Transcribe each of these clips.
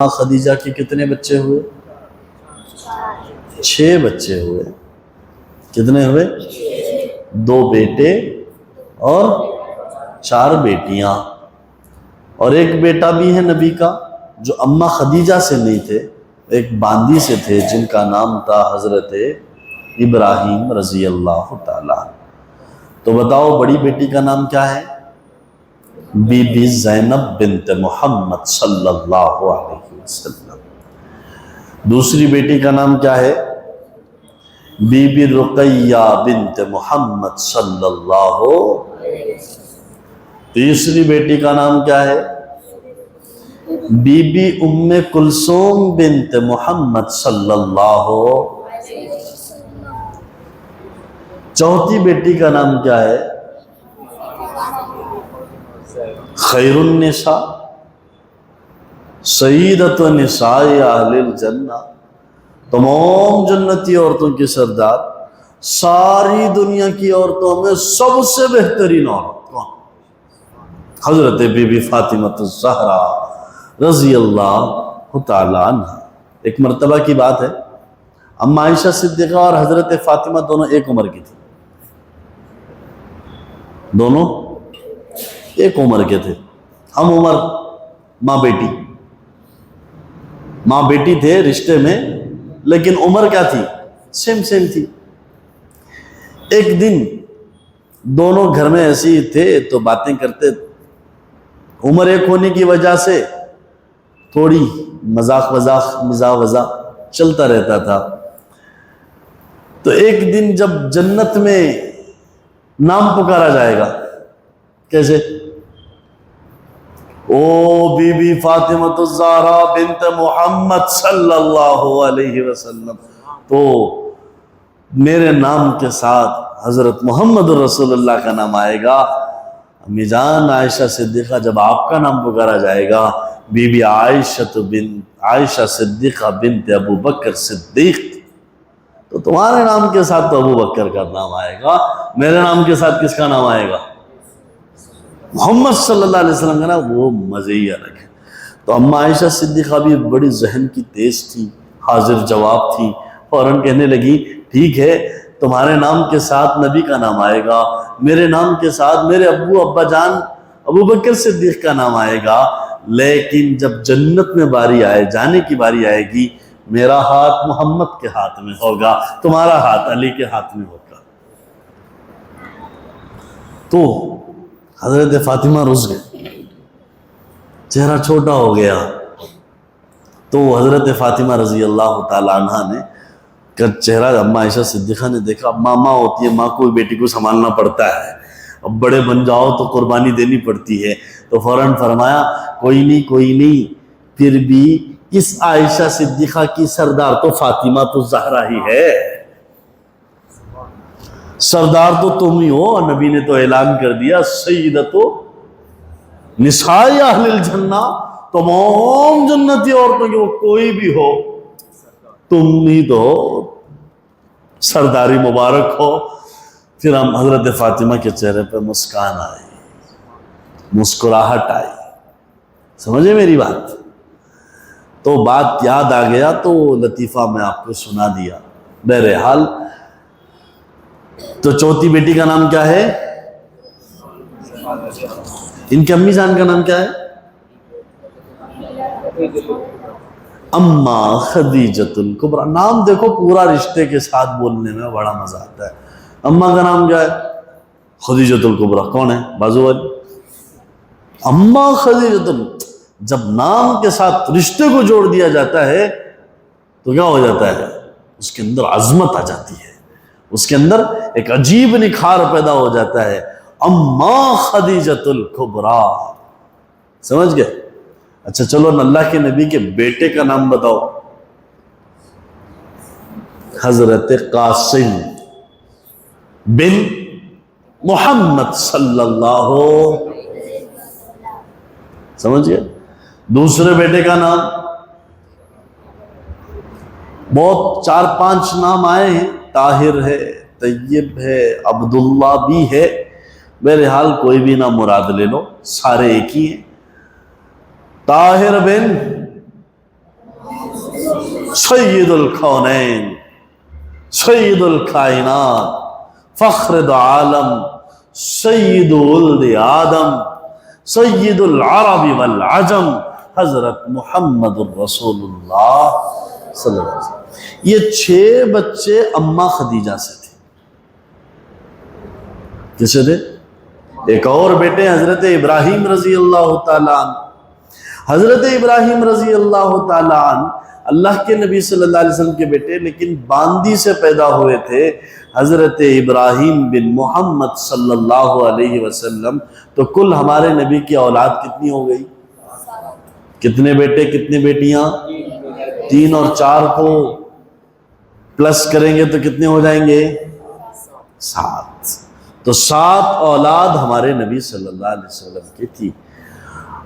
خدیجہ کے کتنے بچے ہوئے؟ 6 بچے ہوئے۔ کتنے ہوئے؟ 2 بیٹے اور 4 بیٹیاں، اور ایک بیٹا بھی ہے نبی کا جو اماں خدیجہ سے نہیں تھے، ایک باندی سے تھے جن کا نام تھا حضرت ابراہیم رضی اللہ تعالیٰ۔ تو بتاؤ بڑی بیٹی کا نام کیا ہے؟ بی بی زینب بنت محمد صلی اللہ علیہ وسلم۔ دوسری بیٹی کا نام کیا ہے؟ بی بی رقیہ بنت محمد صلی اللہ علیہ وسلم۔ تیسری بیٹی کا نام کیا ہے؟ بی بی ام کلثوم بنت محمد صلی اللہ علیہ وسلم۔ چوتھی بیٹی کا نام کیا ہے؟ خیر النساء سیدۃ نساء اہل الجنہ، تمام جنتی عورتوں کی سردار، ساری دنیا کی عورتوں میں سب سے بہترین عورت کون؟ حضرت بی بی فاطمہ الزہرا رضی اللہ تعالیٰ عنہ۔ ایک مرتبہ کی بات ہے، اما عائشہ صدیقہ اور حضرت فاطمہ دونوں ایک عمر کی تھی، دونوں ایک عمر کے تھے، ہم عمر، ماں بیٹی تھے رشتے میں، لیکن عمر کیا تھی؟ سیم تھی۔ ایک دن دونوں گھر میں ایسے ہی تھے تو باتیں کرتے، عمر ایک ہونے کی وجہ سے تھوڑی مزاح چلتا رہتا تھا۔ تو ایک دن جب جنت میں نام پکارا جائے گا، کیسے؟ او بی بی فاطمہ الزہرا بنت محمد صلی اللہ علیہ وسلم، تو میرے نام کے ساتھ حضرت محمد رسول اللہ کا نام آئے گا۔ امی جان عائشہ صدیقہ، جب آپ کا نام پکارا جائے گا، بی بی عائشہ صدیقہ بنت ابو بکر صدیق، تو تمہارے نام کے ساتھ تو ابو بکر کا نام آئے گا، میرے نام کے ساتھ کس کا نام آئے گا؟ محمد صلی اللہ علیہ وسلم کا نام۔ وہ مزے ہی الگ ہے۔ تو اما عائشہ صدیقہ بھی بڑی ذہن کی تیز تھی، حاضر جواب تھی، فوراً کہنے لگی ٹھیک ہے، تمہارے نام کے ساتھ نبی کا نام آئے گا، میرے نام کے ساتھ میرے ابا جان ابو بکر صدیق کا نام آئے گا، لیکن جب جنت میں باری آئے، جانے کی باری آئے گی، میرا ہاتھ محمد کے ہاتھ میں ہوگا، تمہارا ہاتھ علی کے ہاتھ میں ہوگا۔ تو حضرت فاطمہ رس گئے، چہرہ چھوٹا ہو گیا۔ تو حضرت فاطمہ رضی اللہ تعالی عنہ نے چہرہ اما عائشہ صدیقہ نے دیکھا، ماں ہوتی ہے، ماں کو بیٹی کو سنبھالنا پڑتا ہے، اب بڑے بن جاؤ تو قربانی دینی پڑتی ہے، تو فوراً فرمایا کوئی نہیں، پھر بھی اس عائشہ صدیقہ کی سردار تو فاطمہ تو زہرا ہی ہے، سردار تو تم ہی ہو، نبی نے تو اعلان کر دیا سیدۃ نساء اہل الجنہ، تمام جنتی عورتوں کی وہ کوئی بھی ہو، تم ہی تو سرداری مبارک ہو۔ پھر ہم حضرت فاطمہ کے چہرے پہ مسکان آئی، مسکراہٹ آئی، سمجھے میری بات؟ تو بات یاد آ گیا تو لطیفہ میں آپ کو سنا دیا۔ بہرحال تو چوتھی بیٹی کا نام کیا ہے؟ ان کی امی جان کا نام کیا ہے؟ اما خدیجۃ الکبریٰ۔ نام دیکھو پورا رشتے کے ساتھ بولنے میں بڑا مزہ آتا ہے۔ اما کا نام کیا ہے؟ خدیجۃ الکبریٰ۔ کون ہے؟ بازو والی اما خدیجۃ۔ جب نام کے ساتھ رشتے کو جوڑ دیا جاتا ہے تو کیا ہو جاتا ہے؟ اس کے اندر عظمت آ جاتی ہے، اس کے اندر ایک عجیب نکھار پیدا ہو جاتا ہے۔ اما خدیجۃ الکبریٰ، سمجھ گئے؟ اچھا چلو اللہ کے نبی کے بیٹے کا نام بتاؤ۔ حضرت قاسم بن محمد صلی اللہ علیہ وسلم، سمجھ گئے؟ دوسرے بیٹے کا نام بہت 4-5 نام آئے ہیں، طاہر ہے، طیب ہے، عبداللہ بھی ہے، بہرحال کوئی بھی نام مراد لے لو، سارے ایک ہی ہیں۔ طاہر بن سید الکونین، سید الکائنات، فخر دو عالم، سید ولد آدم، سید العرب والعجم، حضرت محمد الرسول اللہ صلی اللہ علیہ وسلم۔ یہ 6 بچے اماں خدیجہ سے تھے۔ کس سے تھے؟ ایک اور بیٹے حضرت ابراہیم رضی اللہ تعالیٰ عنہ۔ حضرت ابراہیم رضی اللہ تعالیٰ عنہ اللہ کے نبی صلی اللہ علیہ وسلم کے بیٹے، لیکن باندی سے پیدا ہوئے تھے حضرت ابراہیم بن محمد صلی اللہ علیہ وسلم۔ تو کل ہمارے نبی کی اولاد کتنی ہو گئی؟ کتنے بیٹے کتنی بیٹیاں؟ 3 اور 4 کو پلس کریں گے تو کتنے ہو جائیں گے؟ 7۔ تو 7 اولاد ہمارے نبی صلی اللہ علیہ وسلم کی تھی۔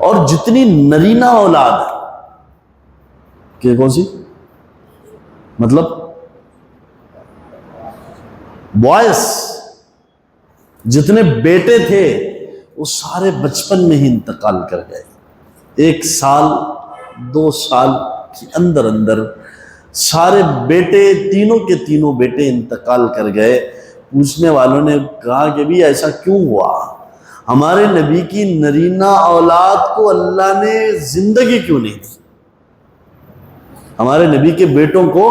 اور جتنی نرینہ اولاد ہے کہ کون سی؟ مطلب بوائز، جتنے بیٹے تھے وہ سارے بچپن میں ہی انتقال کر گئے۔ 1 سال 2 سال کے اندر اندر سارے بیٹے، تینوں کے تینوں بیٹے انتقال کر گئے۔ پوچھنے والوں نے کہا کہ بھی ایسا کیوں ہوا؟ ہمارے نبی کی نرینہ اولاد کو اللہ نے زندگی کیوں نہیں دی؟ ہمارے نبی کے بیٹوں کو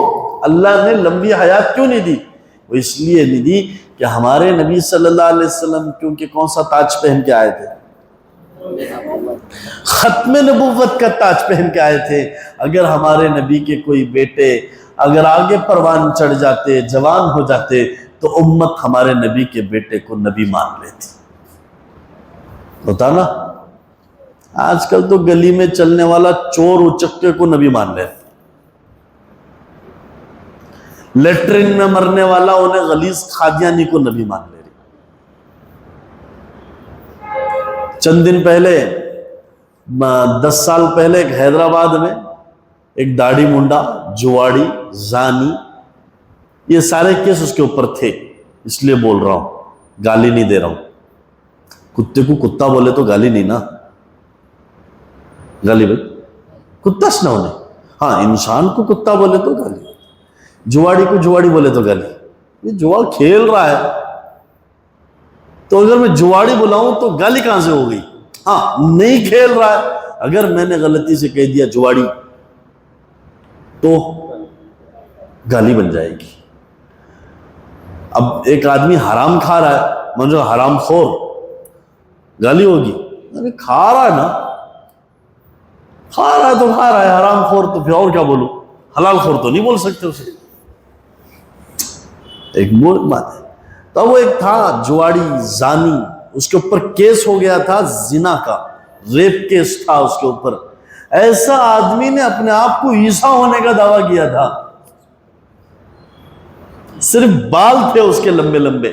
اللہ نے لمبی حیات کیوں نہیں دی؟ وہ اس لیے نہیں دی کہ ہمارے نبی صلی اللہ علیہ وسلم کیونکہ کون سا تاج پہن کے آئے تھے؟ ختم نبوت کا تاج پہن کے آئے تھے۔ اگر ہمارے نبی کے کوئی بیٹے اگر آگے پروان چڑھ جاتے، جوان ہو جاتے، تو امت ہمارے نبی کے بیٹے کو نبی مان لیتی۔ ہوتا نا؟ آج کل تو گلی میں چلنے والا چور اچکے کو نبی مان لیتے، لیٹرین میں مرنے والا انہیں غلیظ قادیانی کو نبی مان لے رہی۔ چند دن پہلے 10 سال پہلے ایک حیدرآباد میں ایک داڑھی منڈا، جواڑی، زانی، یہ سارے کیس اس کے اوپر تھے۔ اس لیے بول رہا ہوں، گالی نہیں دے رہا ہوں۔ کتے کو کتا بولے تو گالی نہیں نا، گالی بھائی کتا نہ ہونے، ہاں انسان کو کتا بولے تو گالی، جواڑی کو جواڑی بولے تو گالی۔ یہ جوا کھیل رہا ہے تو اگر میں جواڑی بلاؤں تو گالی کہاں سے ہو گئی؟ ہاں نہیں کھیل رہا ہے، اگر میں نے غلطی سے کہہ دیا جواڑی تو گالی بن جائے گی۔ اب ایک آدمی حرام کھا رہا ہے، من جو حرام خور، گالی ہوگی؟ ارے کھا رہا ہے نا، کھا رہا ہے تو کھا رہا ہے، حرام خور تو پھر اور کیا بولوں؟ حلال خور تو نہیں بول سکتے اسے، ایک بات ہے۔ تو وہ ایک تھا جواڑی، زانی، اس کے اوپر کیس ہو گیا تھا زنا کا، ریپ کیس تھا اس کے اوپر۔ ایسا آدمی نے اپنے آپ کو عیسیٰ ہونے کا دعویٰ کیا تھا، صرف بال تھے اس کے لمبے لمبے،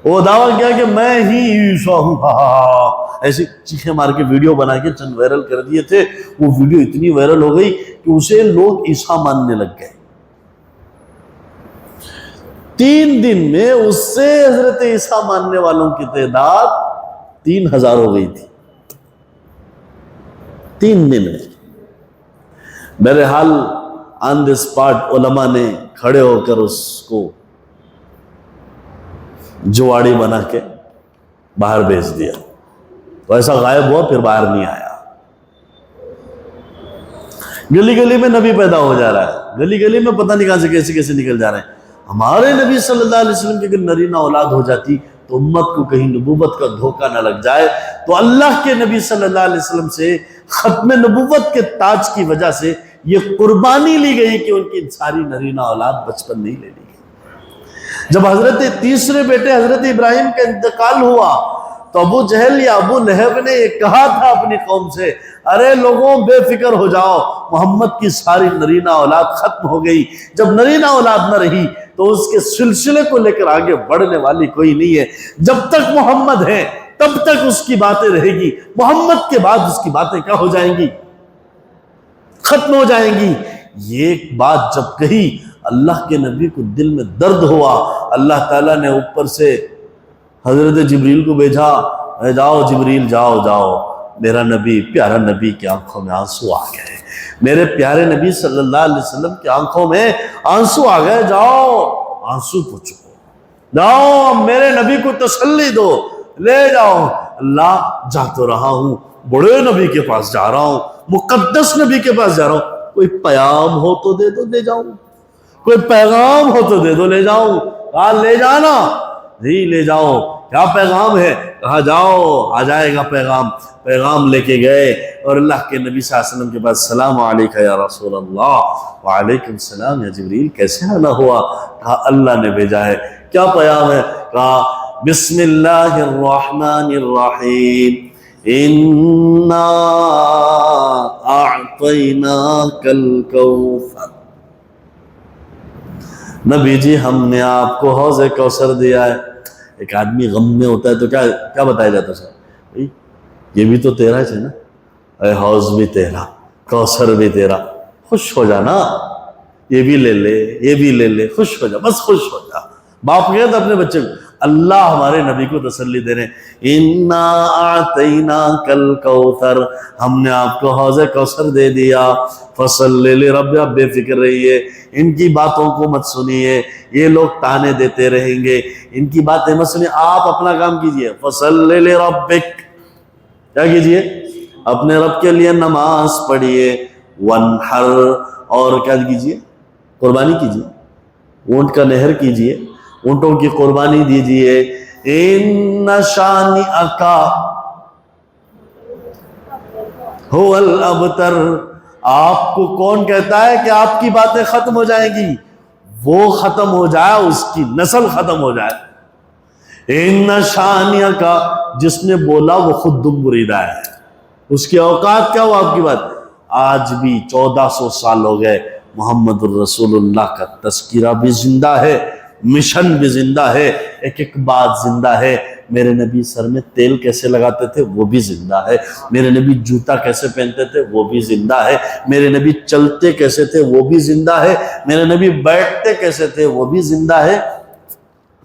وہ دعویٰ کیا کہ میں ہی عیسیٰ ہوں، ایسی چیخیں مار کے ویڈیو بنا کے چند وائرل کر دیے تھے۔ وہ ویڈیو اتنی وائرل ہو گئی کہ اسے لوگ عیسیٰ ماننے لگ گئے۔ 3 دن میں اس سے حضرت عیسیٰ ماننے والوں کی تعداد 3000 ہو گئی تھی، 3 دن میں۔ بہرحال آن دی اسپاٹ علماء نے کھڑے ہو کر اس کو جواڑی بنا کے باہر بھیج دیا۔ تو ایسا غائب ہوا، پھر باہر نہیں آیا۔ گلی گلی میں نبی پیدا ہو جا رہا ہے، گلی گلی میں پتہ نہیں کہاں سے کیسے کیسے نکل جا رہے ہیں۔ ہمارے نبی صلی اللہ علیہ وسلم کی اگر نرینہ اولاد ہو جاتی تو امت کو کہیں نبوت کا دھوکہ نہ لگ جائے۔ تو اللہ کے نبی صلی اللہ علیہ وسلم سے ختم نبوت کے تاج کی وجہ سے یہ قربانی لی گئی کہ ان کی ساری نرینہ اولاد بچپن نہیں لے لی گئی۔ جب حضرت تیسرے بیٹے حضرت ابراہیم کا انتقال ہوا تو ابو جہل یا ابو لہب نے یہ کہا تھا اپنی قوم سے، ارے لوگوں بے فکر ہو جاؤ، محمد کی ساری نرینہ اولاد ختم ہو گئی۔ جب نرینہ اولاد نہ رہی تو اس کے سلسلے کو لے کر آگے بڑھنے والی کوئی نہیں ہے۔ جب تک محمد ہے تب تک اس کی باتیں رہے گی، محمد کے بعد اس کی باتیں کیا ہو جائیں گی؟ ختم ہو جائیں گی۔ یہ بات جب کہی اللہ کے نبی کو دل میں درد ہوا۔ اللہ تعالیٰ نے اوپر سے حضرت جبریل کو بھیجا، جاؤ جبریل جاؤ جاؤ، میرا نبی پیارا نبی کی آنکھوں میں آنسو آ گئے۔ میرے پیارے نبی صلی اللہ علیہ وسلم کی آنکھوں میں آنسو آ گئے. جاؤ آنسو پوچھو, جاؤ میرے نبی کو تسلی دو, لے جاؤ. اللہ جا تو رہا ہوں, بڑے نبی کے پاس جا رہا ہوں, مقدس نبی کے پاس جا رہا ہوں, کوئی پیام ہو تو دے دو لے جاؤں, کوئی پیغام ہو تو دے دو لے جاؤں. کہا لے جانا, جی لے جاؤ. کیا پیغام ہے؟ کہا جاؤ آ جائے گا پیغام. پیغام لے کے گئے اور اللہ کے نبی صلی اللہ علیہ وسلم کے پاس, السلام علیکم یا رسول اللہ. وعلیکم السلام یا جبریل, کیسے آنا ہوا؟ کہا اللہ نے بھیجا ہے. کیا پیام ہے؟ کہا بسم اللہ الرحمن الرحیم, اِنَّا أَعْطَيْنَاكَ الْكَوْثَرَ. نبی جی ہم نے آپ کو حوض کوثر دیا ہے. ایک آدمی غم میں ہوتا ہے تو کیا بتایا جاتا ہے؟ بھائی یہ بھی تو تیرا ہے نا, اے حوض بھی تیرا, کوثر بھی تیرا, خوش ہو جانا, یہ بھی لے لے یہ بھی لے لے, خوش ہو جا, بس خوش ہو جا. باپ کہتے اپنے بچے کو, اللہ ہمارے نبی کو تسلی دے رہے ہیں, اِنَّا أَعْطَيْنَاكَ الْكَوْثَرَ, ہم نے آپ کو حوض کوثر دے دیا. فَصَلِّ لِرَبِّكَ, آپ بے فکر رہیے, ان کی باتوں کو مت سنیے, یہ لوگ تانے دیتے رہیں گے, ان کی باتیں مت سنیے, آپ اپنا کام کیجئے. فَصَلِّ لِرَبِّكَ, کیا کیجئے؟ اپنے رب کے لیے نماز پڑھیے. وَانْحَرْ, اور کیا کیجئے؟ قربانی کیجئے, اونٹ کا نہر کیجئے, اونٹوں کی قربانی دیجئے. إِنَّ شَانِئَكَ هُوَ الْأَبْتَرُ, آپ کو کون کہتا ہے کہ آپ کی باتیں ختم ہو جائیں گی؟ وہ ختم ہو جائے, اس کی نسل ختم ہو جائے. إِنَّ شَانِئَكَ, جس نے بولا وہ خود دم بریدہ ہے, اس کی اوقات کیا ہو آپ کی بات. آج بھی 1400 سال ہو گئے, محمد الرسول اللہ کا تذکرہ بھی زندہ ہے, مشن بھی زندہ ہے, ایک ایک بات زندہ ہے. میرے نبی سر میں تیل کیسے لگاتے تھے وہ بھی زندہ ہے. میرے نبی جوتا کیسے پہنتے تھے وہ بھی زندہ ہے. میرے نبی چلتے کیسے تھے وہ بھی زندہ ہے. میرے نبی بیٹھتے کیسے تھے وہ بھی زندہ ہے.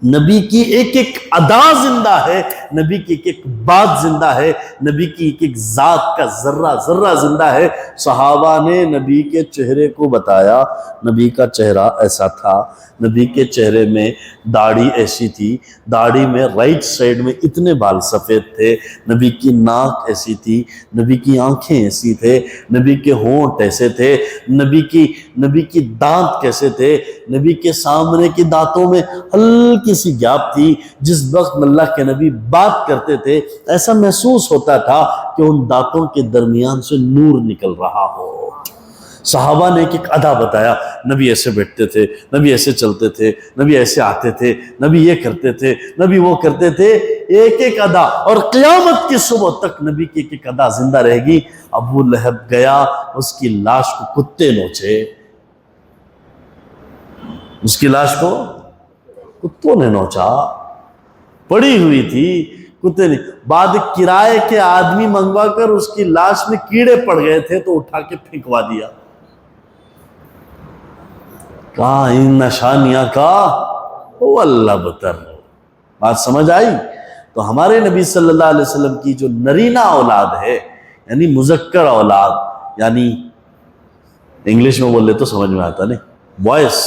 نبی کی ایک ایک ادا زندہ ہے, نبی کی ایک ایک بات زندہ ہے, نبی کی ایک ایک ذات کا ذرہ ذرہ زندہ ہے. صحابہ نے نبی کے چہرے کو بتایا, نبی کا چہرہ ایسا تھا, نبی کے چہرے میں داڑھی ایسی تھی, داڑھی میں رائٹ سائڈ میں اتنے بال سفید تھے, نبی کی ناک ایسی تھی, نبی کی آنکھیں ایسی تھے, نبی کے ہونٹ ایسے تھے, نبی کی دانت کیسے تھے, نبی کے سامنے کے دانتوں میں ہلکی سی گیپ تھی. جس وقت اللہ کے نبی بات کرتے تھے ایسا محسوس ہوتا تھا کہ ان دانتوں کے درمیان سے نور نکل رہا ہو. صحابہ نے ایک ایک ادا بتایا, نبی ایسے بیٹھتے تھے, نبی ایسے چلتے تھے, نبی ایسے آتے تھے, نبی یہ کرتے تھے, نبی وہ کرتے تھے, ایک ایک ادا. اور قیامت کی صبح تک نبی کی ایک ایک ادا زندہ رہے گی. ابو لہب گیا, اس کی لاش کو کتے نوچے, اس کی لاش کو کتوں نے نوچا, پڑی ہوئی تھی, کتے نے. بعد کرائے کے آدمی منگوا کر اس کی لاش میں کیڑے پڑ گئے تھے تو اٹھا کے پھینکوا دیا. کہا ان شانیہ کا هو الابتر. بات سمجھ آئی؟ تو ہمارے نبی صلی اللہ علیہ وسلم کی جو نرینہ اولاد ہے, یعنی مذکر اولاد, یعنی انگلش میں بول لے تو سمجھ میں آتا نہیں, بوائس,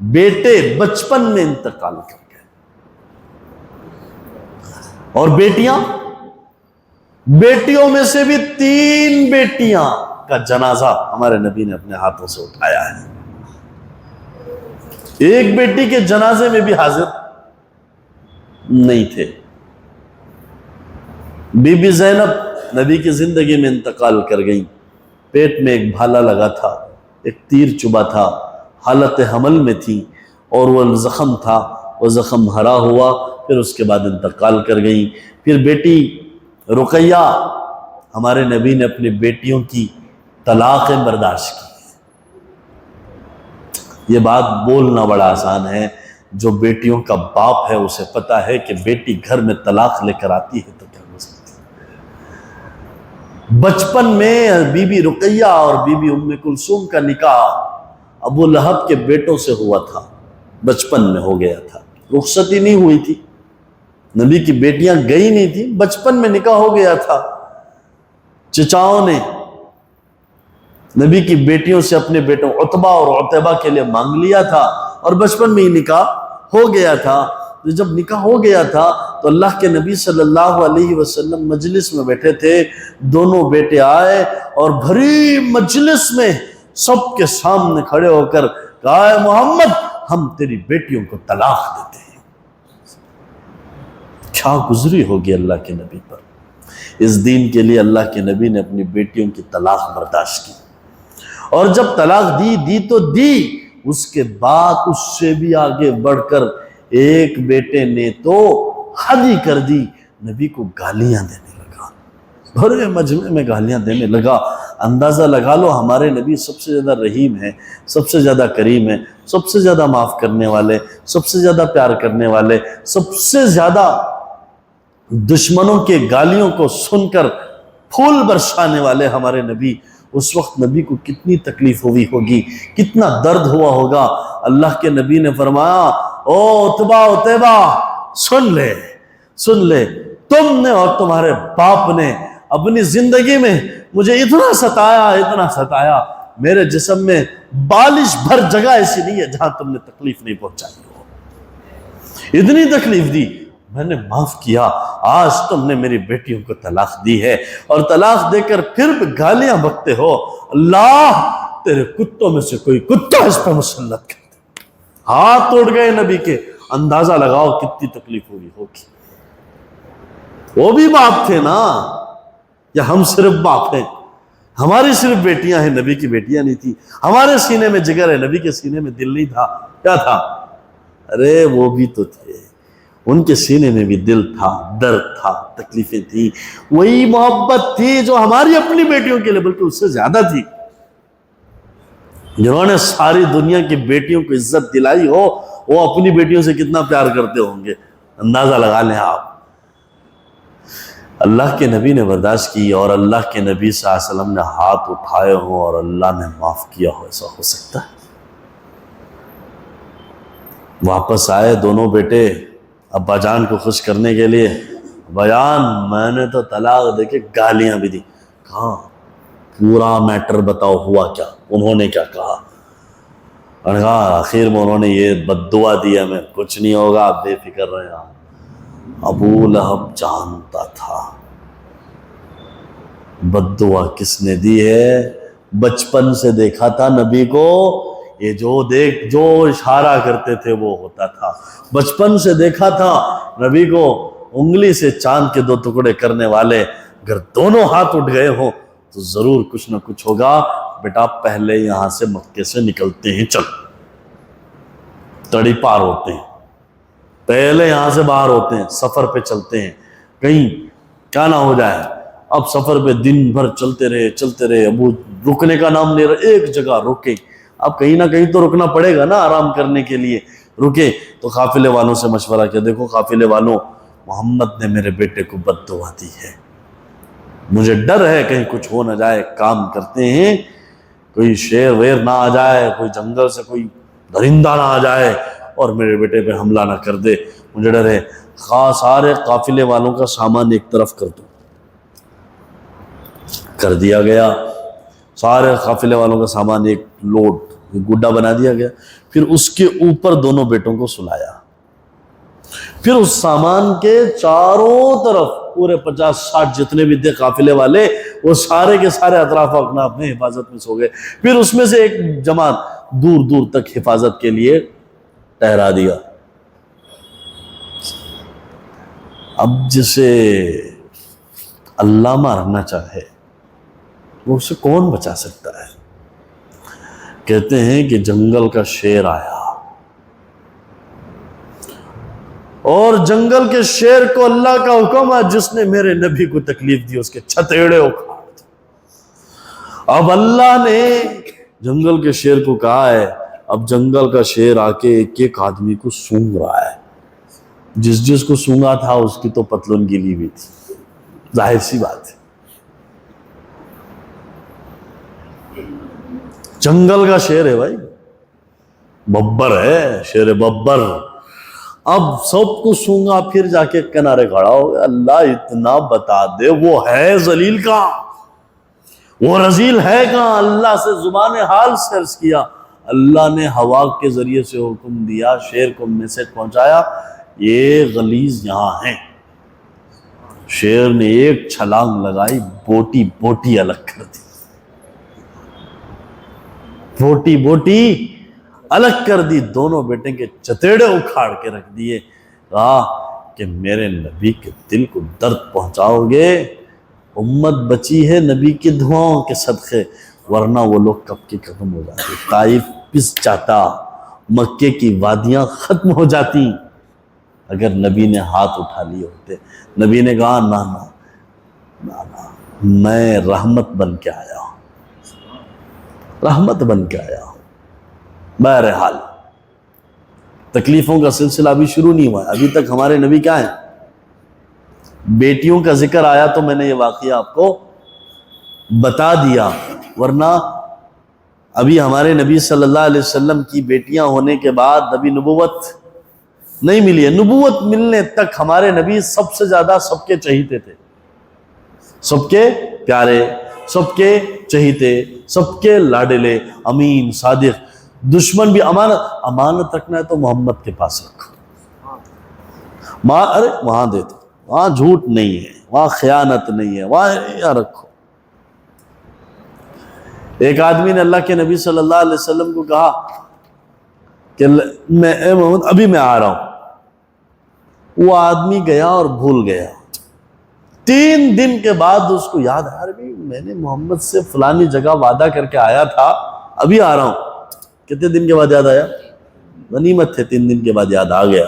بیٹے بچپن میں انتقال کر گئے, اور بیٹیاں, بیٹیوں میں سے بھی 3 بیٹیاں کا جنازہ ہمارے نبی نے اپنے ہاتھوں سے اٹھایا ہے. ایک بیٹی کے جنازے میں بھی حاضر نہیں تھے. بی بی زینب نبی کی زندگی میں انتقال کر گئیں. پیٹ میں ایک بھالا لگا تھا, ایک تیر چبھا تھا, حالت حمل میں تھی, اور وہ زخم تھا, وہ زخم ہرا ہوا, پھر اس کے بعد انتقال کر گئیں. پھر بیٹی رقیہ, ہمارے نبی نے اپنی بیٹیوں کی طلاقیں برداشت کی. یہ بات بولنا بڑا آسان ہے, جو بیٹیوں کا باپ ہے اسے پتا ہے کہ بیٹی گھر میں طلاق لے کر آتی ہے تو کیا ہو سکتی ہے. بچپن میں بی بی رقیہ اور بی بی ام کلثوم کا نکاح ابو لہب کے بیٹوں سے ہوا تھا, بچپن میں ہو گیا تھا, رخصتی نہیں ہوئی تھی, نبی کی بیٹیاں گئی نہیں تھی, بچپن میں نکاح ہو گیا تھا. چچاؤں نے نبی کی بیٹیوں سے اپنے بیٹوں عتبہ اور عتیبہ کے لیے مانگ لیا تھا، اور بچپن میں ہی نکاح ہو گیا تھا۔ جب نکاح ہو گیا تھا تو اللہ کے نبی صلی اللہ علیہ وسلم مجلس میں بیٹھے تھے، دونوں بیٹے آئے اور بھری مجلس میں سب کے سامنے کھڑے ہو کر کہا، اے محمد ہم تیری بیٹیوں کو طلاق دیتے ہیں۔ کیا گزری ہوگی اللہ کے نبی پر۔ اس دین کے لیے اللہ کے نبی نے اپنی بیٹیوں کی طلاق برداشت کی، اور جب طلاق دی تو دی، اس کے بعد اس سے بھی آگے بڑھ کر ایک بیٹے نے تو حد ہی کر دی، نبی کو گالیاں دینے لگا، بھرے مجمع میں گالیاں دینے لگا۔ اندازہ لگا لو ہمارے نبی سب سے زیادہ رحیم ہے، سب سے زیادہ کریم ہے، سب سے زیادہ معاف کرنے والے، سب سے زیادہ پیار کرنے والے، سب سے زیادہ دشمنوں کے گالیوں کو سن کر پھول برسانے والے ہمارے نبی، اس وقت نبی کو کتنی تکلیف ہوئی ہوگی، کتنا درد ہوا ہوگا۔ اللہ کے نبی نے فرمایا، او عتبہ عتیبہ سن لے، تم نے اور تمہارے باپ نے اپنی زندگی میں مجھے اتنا ستایا، میرے جسم میں بالش بھر جگہ ایسی نہیں ہے جہاں تم نے تکلیف نہیں پہنچائی ہو، اتنی تکلیف دی، میں نے معاف کیا۔ آج تم نے میری بیٹیوں کو طلاق دی ہے، اور طلاق دے کر پھر بھی گالیاں بکتے ہو، اللہ تیرے کتوں میں سے کوئی کتا اس پہ مسلط کر دے۔ ہاتھ توڑ گئے نبی کے۔ اندازہ لگاؤ کتنی تکلیف ہوئی ہوگی۔ وہ بھی باپ تھے نا، یا ہم صرف باپ ہیں؟ ہماری صرف بیٹیاں ہیں، نبی کی بیٹیاں نہیں تھی۔ ہمارے سینے میں جگر ہے، نبی کے سینے میں دل نہیں تھا۔ کیا تھا؟ ارے وہ بھی تو تھے، ان کے سینے میں بھی دل تھا، درد تھا، تکلیفیں تھی، وہی محبت تھی جو ہماری اپنی بیٹیوں کے لیے بلکہ اس سے زیادہ تھی۔ جنہوں نے ساری دنیا کی بیٹیوں کو عزت دلائی ہو، وہ اپنی بیٹیوں سے کتنا پیار کرتے ہوں گے، اندازہ لگا لیں آپ۔ اللہ کے نبی نے برداشت کی، اور اللہ کے نبی صلی اللہ علیہ وسلم نے ہاتھ اٹھائے ہوں اور اللہ نے معاف کیا ہو، ایسا ہو سکتا ہے؟ واپس آئے دونوں بیٹے ابا جان کو خوش کرنے کے لیے، ابا جان میں نے تو طلاق دے کے گالیاں بھی دی۔ کہاں پورا میٹر بتاؤ، ہوا کیا، انہوں نے کیا کہا؟ انہوں نے کہا آخر میں انہوں نے یہ بد دعا دی ہمیں، کچھ نہیں ہوگا آپ بے فکر رہے ہیں۔ ابو لہب جانتا تھا بد دعا کس نے دی ہے، بچپن سے دیکھا تھا نبی کو، یہ جو اشارہ کرتے تھے وہ ہوتا تھا، بچپن سے دیکھا تھا نبی کو انگلی سے چاند کے دو ٹکڑے کرنے والے، اگر دونوں ہاتھ اٹھ گئے ہوں تو ضرور کچھ نہ کچھ ہوگا۔ بیٹا پہلے یہاں سے مکے سے نکلتے ہیں، چل تڑی پار ہوتے ہیں، پہلے یہاں سے باہر ہوتے ہیں، سفر پہ چلتے ہیں، کہیں کیا نہ ہو جائے۔ اب سفر پہ دن بھر چلتے رہے، ابو رکنے کا نام نہیں رہا، ایک جگہ رکے، اب کہیں نہ کہیں تو رکنا پڑے گا نا آرام کرنے کے لیے۔ رکے تو قافلے والوں سے مشورہ کیا، دیکھو قافلے والوں، محمد نے میرے بیٹے کو بد دعا دی ہے، مجھے ڈر ہے کہیں کچھ ہو نہ جائے، کام کرتے ہیں کوئی شیر ویر نہ آ جائے، کوئی جنگل سے کوئی درندہ نہ آ جائے اور میرے بیٹے پہ حملہ نہ کر دے، مجھے ڈر ہے۔ سارے قافلے والوں کا سامان ایک طرف کر دو، کر دیا گیا، سارے قافلے والوں کا سامان ایک لوڈ گڈا بنا دیا گیا، پھر اس کے اوپر دونوں بیٹوں کو سلایا، پھر اس سامان کے چاروں طرف پورے 50-60 جتنے بھی تھے قافلے والے، وہ سارے کے سارے اطراف اپنے حفاظت میں سو گئے، پھر اس میں سے ایک جماعت دور دور تک حفاظت کے لیے ٹھہرا دیا۔ اب جسے اللہ مارنا چاہے وہ اسے کون بچا سکتا ہے؟ کہتے ہیں کہ جنگل کا شیر آیا اور جنگل کے شیر کو اللہ کا حکم ہے، جس نے میرے نبی کو تکلیف دی اس کے چھتیڑے اکھاڑ دو۔ اب اللہ نے جنگل کے شیر کو کہا ہے، اب جنگل کا شیر آ کے ایک ایک آدمی کو سونگ رہا ہے، جس کو سونگا تھا اس کی تو پتلون گیلی ہوئی تھی، ظاہر سی بات ہے، جنگل کا شیر ہے بھائی، ببر ہے، شیر ببر۔ اب سب کو سونگا، پھر جا کے کنارے کھڑا ہو گیا، اللہ اتنا بتا دے وہ ہے ذلیل کا، وہ رزیل ہے کہاں؟ اللہ سے زبان حال سے عرض کیا، اللہ نے ہوا کے ذریعے سے حکم دیا، شیر کو میسج پہنچایا، یہ غلیظ یہاں ہیں۔ شیر نے ایک چھلانگ لگائی، بوٹی بوٹی الگ کر دی، بوٹی بوٹی الگ کر دی، دونوں بیٹے کے چتیڑے اکھاڑ کے رکھ دیے۔ کہا کہ میرے نبی کے دل کو درد پہنچاؤ گے، امت بچی ہے نبی کی دعاؤں کے صدقے، ورنہ وہ لوگ کب کی ختم ہو جاتے، طائف پس جاتا، مکے کی وادیاں ختم ہو جاتی اگر نبی نے ہاتھ اٹھا لیے ہوتے۔ نبی نے کہا نہ نہ نہ نہ، میں رحمت بن کے آیا ہوں، رحمت بن کے آیا ہوں۔ بہرحال تکلیفوں کا سلسلہ ابھی شروع نہیں ہوا ہے، ابھی تک ہمارے نبی کیا ہیں؟ بیٹیوں کا ذکر آیا تو میں نے یہ واقعہ آپ کو بتا دیا، ورنہ ابھی ہمارے نبی صلی اللہ علیہ وسلم کی بیٹیاں ہونے کے بعد ابھی نبوت نہیں ملی ہے۔ نبوت ملنے تک ہمارے نبی سب سے زیادہ سب کے چہیتے تھے، سب کے پیارے، سب کے چہیتے، سب کے لاڈلے، امین، صادق۔ دشمن بھی امانت رکھنا ہے تو محمد کے پاس رکھو، ارے وہاں دیتے، وہاں جھوٹ نہیں ہے، وہاں خیانت نہیں ہے، وہاں یہاں رکھو۔ ایک آدمی نے اللہ کے نبی صلی اللہ علیہ وسلم کو کہا کہ اے محمد ابھی میں آ رہا ہوں۔ وہ آدمی گیا اور بھول گیا۔ 3 دن کے بعد اس کو یاد آیا، میں نے محمد سے فلانی جگہ وعدہ کر کے آیا تھا، ابھی آ رہا ہوں۔ کتنے دن کے بعد یاد آیا؟ غنیمت تھے، 3 دن کے بعد یاد آ گیا۔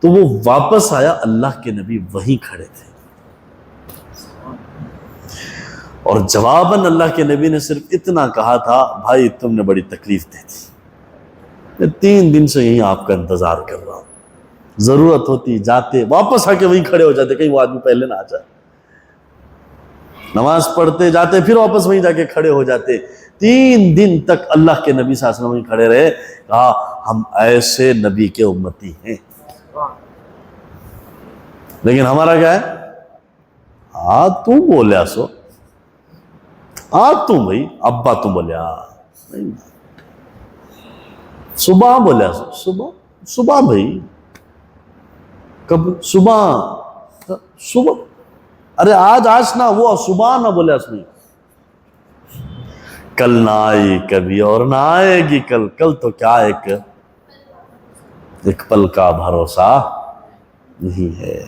تو وہ واپس آیا، اللہ کے نبی وہیں کھڑے تھے، اور جواباً اللہ کے نبی نے صرف اتنا کہا تھا، بھائی تم نے بڑی تکلیف دی تھی، میں 3 دن سے یہیں آپ کا انتظار کر رہا ہوں، ضرورت ہوتی جاتے، واپس آ کے وہیں کھڑے ہو جاتے، کہیں وہ آدمی پہلے نہ آ جائے، نماز پڑھتے جاتے پھر واپس وہیں جا کے کھڑے ہو جاتے۔ 3 دن تک اللہ کے نبی صلی اللہ علیہ وسلم وہیں کھڑے رہے۔ کہا ہم ایسے نبی کے امتی ہیں، لیکن ہمارا کیا ہے؟ تم بولیا سو، تم بھائی ابا تم بولیا، صبح بولیا سو، صبح بھائی کب صبح، ارے آج نہ، وہ صبح نہ بولیا اس نے، کل نہ آئی کبھی اور نہ آئے گی کل تو کیا ایک پل کا بھروسہ نہیں ہے۔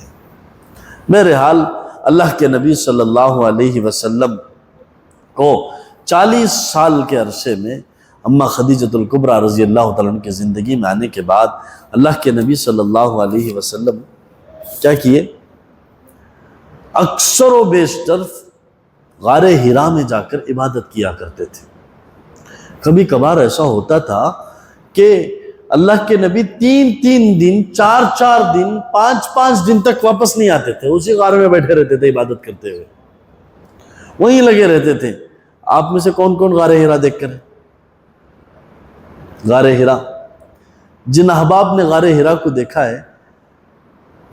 بہرحال اللہ کے نبی صلی اللہ علیہ وسلم کو 40 سال کے عرصے میں اماں خدیجۃ الکبریٰ رضی اللہ تعالیٰ عنہ کی زندگی میں آنے کے بعد اللہ کے نبی صلی اللہ علیہ وسلم کیا کیے؟ اکثر و بیشتر غار حرا میں جا کر عبادت کیا کرتے تھے۔ کبھی کبھار ایسا ہوتا تھا کہ اللہ کے نبی 3 دن، 4 دن، 5 دن تک واپس نہیں آتے تھے، اسی غار میں بیٹھے رہتے تھے عبادت کرتے ہوئے، وہیں لگے رہتے تھے۔ آپ میں سے کون کون غار حرا دیکھ کر ہے؟ غار حرا، جن احباب نے غار حرا کو دیکھا ہے،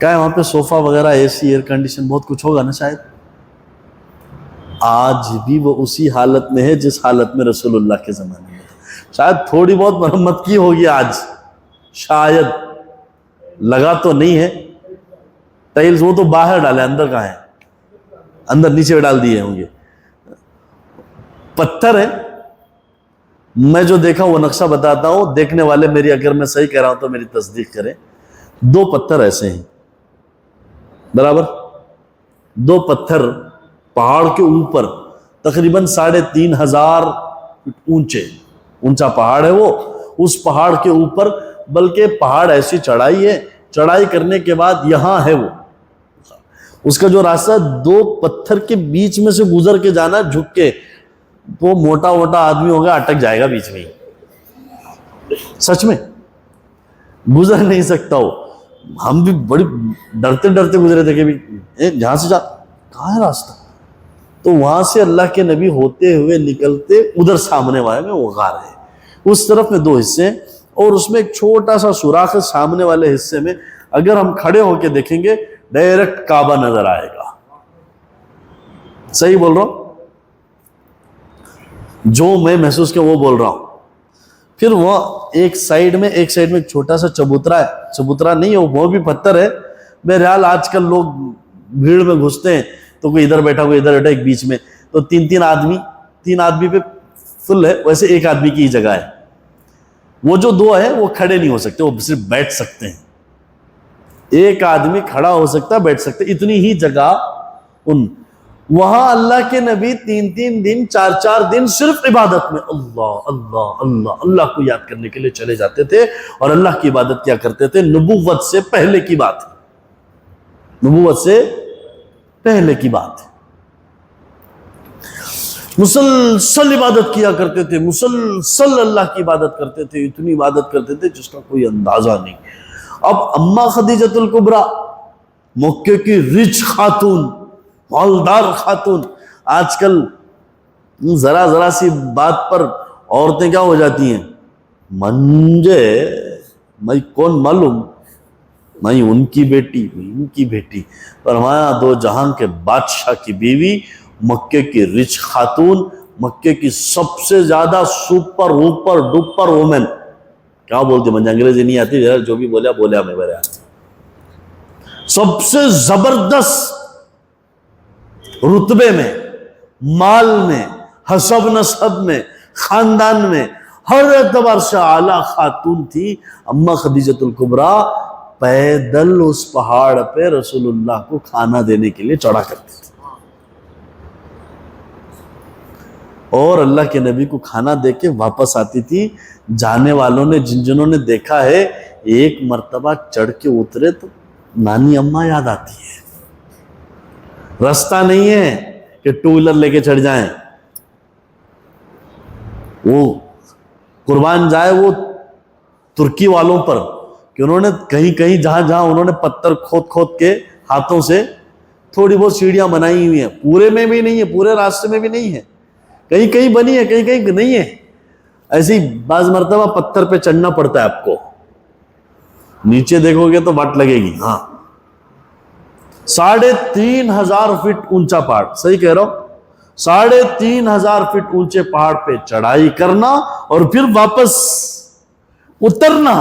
کیا ہے وہاں پہ صوفہ وغیرہ، اے سی، ایئر کنڈیشن بہت کچھ ہوگا نا شاید؟ آج بھی وہ اسی حالت میں ہے جس حالت میں رسول اللہ کے زمانے میں، شاید تھوڑی بہت مرمت کی ہوگی آج، شاید، لگا تو نہیں ہے ٹائلز، وہ تو باہر ڈالے، اندر کہاں ہے؟ اندر نیچے ڈال دیے ہوں گے، پتھر ہے۔ میں جو دیکھا وہ نقشہ بتاتا ہوں، دیکھنے والے میری، اگر میں صحیح کہہ رہا ہوں تو میری تصدیق کریں۔ 2 پتھر ایسے ہیں، برابر 2 پتھر پہاڑ کے اوپر، تقریباً 3500 فٹ اونچا پہاڑ ہے وہ، اس پہاڑ کے اوپر، بلکہ پہاڑ ایسی چڑھائی ہے، چڑھائی کرنے کے بعد یہاں ہے وہ، اس کا جو راستہ 2 پتھر کے بیچ میں سے گزر کے جانا، جھک کے، وہ موٹا آدمی ہوگا اٹک جائے گا بیچ میں، سچ میں گزر نہیں سکتا وہ۔ ہم بھی بڑی ڈرتے گزرے تھے کہ جہاں سے کہاں ہے راستہ، تو وہاں سے اللہ کے نبی ہوتے ہوئے نکلتے، ادھر سامنے والے میں وہ غار ہے، اس طرف میں 2 حصے، اور اس میں ایک چھوٹا سا سوراخ ہے، سامنے والے حصے میں اگر ہم کھڑے ہو کے دیکھیں گے ڈائریکٹ کعبہ نظر آئے گا۔ صحیح بول رہا ہوں؟ جو میں محسوس کیا وہ بول رہا ہوں. پھر وہ ایک سائیڈ میں ایک چھوٹا سا چبوترا ہے, چبوترا نہیں ہے وہ بھی پتھر ہے. بہرحال آج کل لوگ بھیڑ میں گھستے ہیں تو کوئی ادھر بیٹھا کوئی ادھر بیٹھا ایک بیچ میں, تو تین آدمی پہ فل ہے. ویسے ایک آدمی کی ہی جگہ ہے. وہ جو دو ہے وہ کھڑے نہیں ہو سکتے, وہ صرف بیٹھ سکتے ہیں. ایک آدمی کھڑا ہو سکتا بیٹھ سکتے, اتنی ہی جگہ وہاں اللہ کے نبی 3 دن 4 دن صرف عبادت میں اللہ اللہ اللہ اللہ کو یاد کرنے کے لیے چلے جاتے تھے اور اللہ کی عبادت کیا کرتے تھے. نبوت سے پہلے کی بات ہے, نبوت سے پہلے کی بات ہے. مسلسل عبادت کیا کرتے تھے, مسلسل اللہ کی عبادت کرتے تھے, اتنی عبادت کرتے تھے جس کا کوئی اندازہ نہیں. اب اماں خدیجۃ الکبریٰ مکے کی رچ خاتون, مالدار خاتون, آج کل ذرا سی بات پر عورتیں کیا ہو جاتی ہیں, منجے میں کون معلوم, میں ان کی بیٹی ان کی بیٹی. فرمایا دو جہان کے بادشاہ کی بیوی, مکے کی رچ خاتون, مکے کی سب سے زیادہ سپر اوپر ڈوپر وومن. کیا بولتے, مجھے انگریزی نہیں آتی, جو بھی بولیا میں بولیا. سب سے زبردست رتبے میں, مال میں, حسب نسب میں, خاندان میں, ہر اعتبار سے اعلیٰ خاتون تھی اماں خدیجۃ الکبریٰ. پیدل اس پہاڑ پہ رسول اللہ کو کھانا دینے کے لیے چڑھا کرتی تھی, اور اللہ کے نبی کو کھانا دے کے واپس آتی تھی. جانے والوں نے جنہوں نے دیکھا ہے, ایک مرتبہ چڑھ کے اترے تو نانی اماں یاد آتی ہے. رستہ نہیں ہے کہ 2 ویلر لے کے چڑھ جائیں, وہ قربان جائے وہ ترکی والوں پر کہ انہوں نے کہیں جہاں انہوں نے پتھر کھود کے ہاتھوں سے تھوڑی بہت سیڑھیاں بنائی ہوئی ہیں. پورے میں بھی نہیں ہے, پورے راستے میں بھی نہیں ہے, کہیں بنی ہے, کہیں نہیں ہے. ایسی بعض مرتبہ پتھر پہ چڑھنا پڑتا ہے آپ کو, نیچے دیکھو گے تو واٹ لگے گی. ہاں 3,500 فٹ اونچا پہاڑ, صحیح کہہ رہا ہوں, 3,500 فٹ اونچے پہاڑ پہ چڑھائی کرنا اور پھر واپس اترنا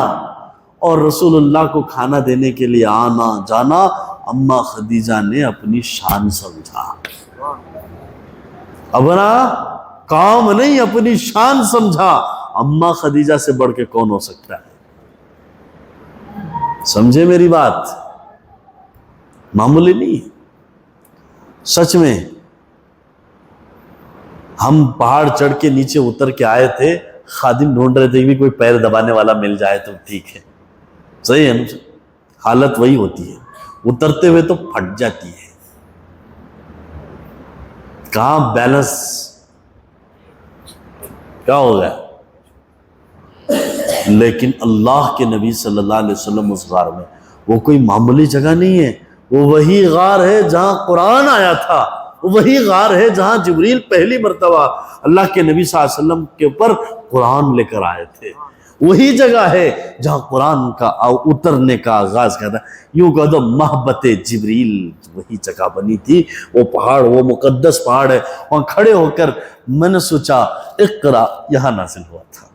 اور رسول اللہ کو کھانا دینے کے لیے آنا جانا. اماں خدیجہ نے اپنی شان سمجھا, اپنا کام نہیں اپنی شان سمجھا. اماں خدیجہ سے بڑھ کے کون ہو سکتا ہے؟ سمجھے میری بات, معمولی نہیں ہے. سچ میں ہم پہاڑ چڑھ کے نیچے اتر کے آئے تھے, خادم ڈھونڈ رہے تھے کہ کوئی پیر دبانے والا مل جائے تو ٹھیک ہے, صحیح ہے نا. حالت وہی ہوتی ہے, اترتے ہوئے تو پھٹ جاتی ہے. کہاں بیلنس کیا ہو گیا. لیکن اللہ کے نبی صلی اللہ علیہ وسلم اس غار میں, وہ کوئی معمولی جگہ نہیں ہے, وہ وہی غار ہے جہاں قرآن آیا تھا, وہی غار ہے جہاں جبریل پہلی مرتبہ اللہ کے نبی صلی اللہ علیہ وسلم کے اوپر قرآن لے کر آئے تھے. وہی جگہ ہے جہاں قرآن کا اترنے کا آغاز کیا تھا. یوں کہہ دو محبت جبریل وہی جگہ بنی تھی. وہ پہاڑ, وہ مقدس پہاڑ ہے, وہاں کھڑے ہو کر میں نے سوچا اقرا یہاں نازل ہوا تھا.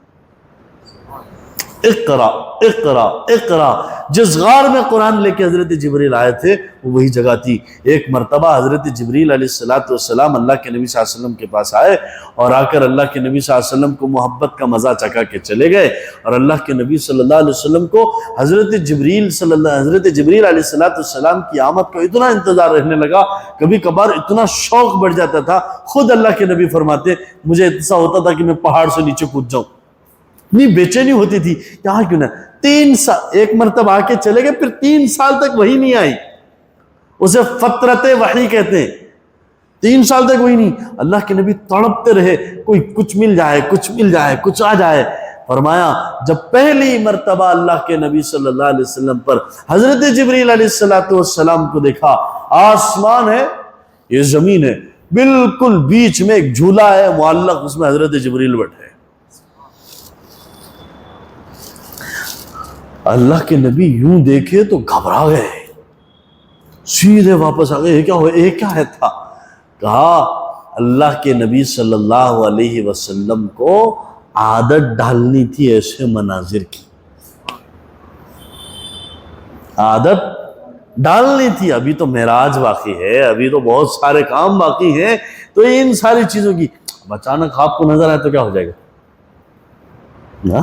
اقرا اقرا اقرا, جس غار میں قرآن لے کے حضرت جبریل آئے تھے وہ وہی جگہ تھی. ایک مرتبہ حضرت جبریل علیہ السلام اللہ کے نبی صلی اللہ علیہ وسلم کے پاس آئے اور آ کر اللہ کے نبی صلی اللہ علیہ وسلم کو محبت کا مزہ چکھا کے چلے گئے. اور اللہ کے نبی صلی اللہ علیہ وسلم کو حضرت جبریل علیہ السلام کی آمد کا اتنا انتظار رہنے لگا, کبھی کبھار اتنا شوق بڑھ جاتا تھا. خود اللہ کے نبی فرماتے مجھے ایسا ہوتا تھا کہ میں پہاڑ سے نیچے کود جاؤں, اتنی بے چینی ہوتی تھی. یہاں کیوں نہ 3 سال, ایک مرتبہ آ کے چلے گئے, پھر 3 سال تک وہی نہیں آئی. اسے فترت وحی کہتے ہیں. 3 سال تک وہی نہیں. اللہ کے نبی تڑپتے رہے, کوئی کچھ مل جائے, کچھ آ جائے. فرمایا جب پہلی مرتبہ اللہ کے نبی صلی اللہ علیہ وسلم پر حضرت جبریل علیہ السلام کو دیکھا, آسمان ہے, یہ زمین ہے, بالکل بیچ میں ایک جھولا ہے معلق, اس میں حضرت جبریل بیٹھے. اللہ کے نبی یوں دیکھے تو گھبرا گئے, سیدھے واپس آ گئے. یہ کیا ہوا, یہ کیا ہے تھا؟ کہا اللہ کے نبی صلی اللہ علیہ وسلم کو عادت ڈالنی تھی ایسے مناظر کی، عادت ڈالنی تھی۔ ابھی تو معراج باقی ہے، ابھی تو بہت سارے کام باقی ہیں، تو ان ساری چیزوں کی اچانک آپ کو نظر آئے تو کیا ہو جائے گا نا؟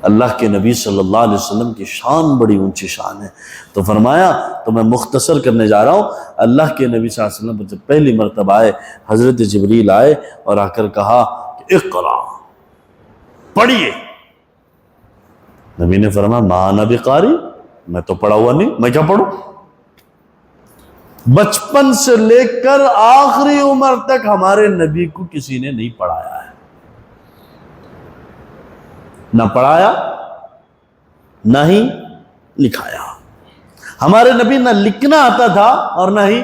اللہ کے نبی صلی اللہ علیہ وسلم کی شان بڑی اونچی شان ہے۔ تو فرمایا، تو میں مختصر کرنے جا رہا ہوں، اللہ کے نبی صلی اللہ علیہ وسلم جب پہلی مرتبہ آئے، حضرت جبریل آئے اور آ کر کہا کہ اقرا، پڑھیے۔ نبی نے فرمایا ما انا بقاری، میں تو پڑھا ہوا نہیں، میں کیا پڑھوں؟ بچپن سے لے کر آخری عمر تک ہمارے نبی کو کسی نے نہیں پڑھایا ہے، نہ پڑھایا نہ ہی لکھایا۔ ہمارے نبی نہ لکھنا آتا تھا اور نہ ہی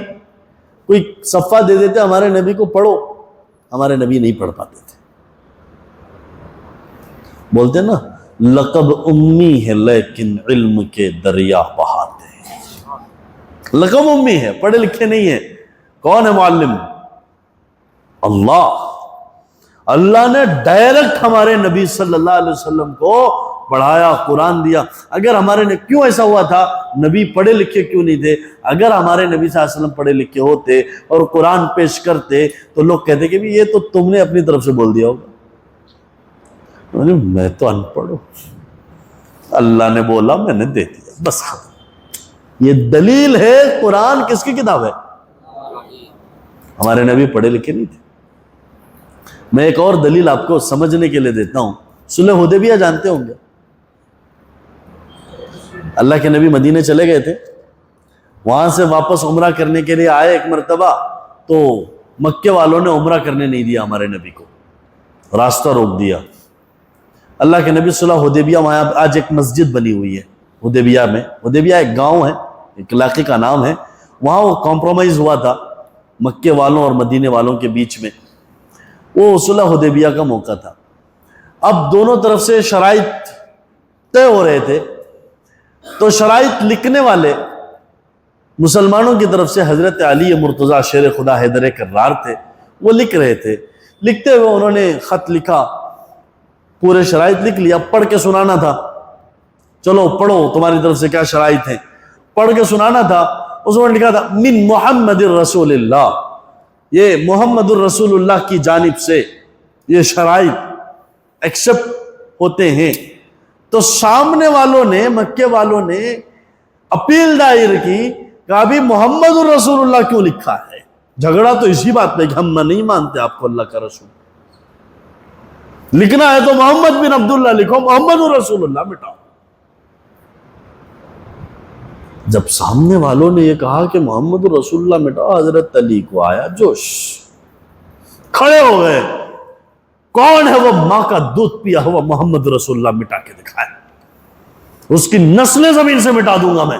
کوئی صفحہ دے دیتے ہمارے نبی کو پڑھو، ہمارے نبی نہیں پڑھ پاتے تھے۔ بولتے نا لقب امی ہے لیکن علم کے دریا بہاتے ہیں۔ لقب امی ہے، پڑھے لکھے نہیں ہیں۔ کون ہے معلم؟ اللہ۔ اللہ نے ڈائریکٹ ہمارے نبی صلی اللہ علیہ وسلم کو پڑھایا، قرآن دیا۔ اگر ہمارے کیوں ایسا ہوا تھا؟ نبی پڑھے لکھے کیوں نہیں تھے؟ اگر ہمارے نبی صلی اللہ علیہ وسلم پڑھے لکھے ہوتے اور قرآن پیش کرتے تو لوگ کہتے کہ یہ تو تم نے اپنی طرف سے بول دیا ہوگا، میں تو ان پڑھ ہوں، اللہ نے بولا میں نے دے دیا، بس ختم۔ یہ دلیل ہے قرآن کس کی کتاب ہے؟ ہمارے نبی پڑھے لکھے نہیں تھے۔ میں ایک اور دلیل آپ کو سمجھنے کے لیے دیتا ہوں۔ صلح حدیبیہ جانتے ہوں گے، اللہ کے نبی مدینے چلے گئے تھے، وہاں سے واپس عمرہ کرنے کے لیے آئے ایک مرتبہ، تو مکے والوں نے عمرہ کرنے نہیں دیا ہمارے نبی کو، راستہ روک دیا۔ اللہ کے نبی صلح حدیبیہ، وہاں آج ایک مسجد بنی ہوئی ہے حدیبیہ میں، حدیبیہ ایک گاؤں ہے، ایک علاقے کا نام ہے، وہاں وہ کمپرومائز ہوا تھا مکے والوں اور مدینے والوں کے بیچ میں، وہ صلح حدیبیہ کا موقع تھا۔ اب دونوں طرف سے شرائط طے ہو رہے تھے، تو شرائط لکھنے والے مسلمانوں کی طرف سے حضرت علی مرتضیٰ شیر خدا حیدر کرار تھے، وہ لکھ رہے تھے۔ لکھتے ہوئے انہوں نے خط لکھا، پورے شرائط لکھ لیا، پڑھ کے سنانا تھا۔ چلو پڑھو، تمہاری طرف سے کیا شرائط ہیں، پڑھ کے سنانا تھا۔ اس میں لکھا تھا من محمد الرسول اللہ، یہ محمد الرسول اللہ کی جانب سے یہ شرائط ایکسپٹ ہوتے ہیں۔ تو سامنے والوں نے، مکے والوں نے اپیل دائر کی کہ ابھی محمد الرسول اللہ کیوں لکھا ہے؟ جھگڑا تو اسی بات پہ کہ ہم نہیں مانتے آپ کو اللہ کا رسول، لکھنا ہے تو محمد بن عبداللہ لکھو، محمد الرسول اللہ مٹاؤ۔ جب سامنے والوں نے یہ کہا کہ محمد الرسول اللہ مٹاؤ، حضرت علی کو آیا جوش، کھڑے ہو گئے، کون ہے وہ ماں کا دودھ پیا ہوا محمد رسول اللہ مٹا کے دکھائے، اس کی نسلیں زمین سے مٹا دوں گا میں۔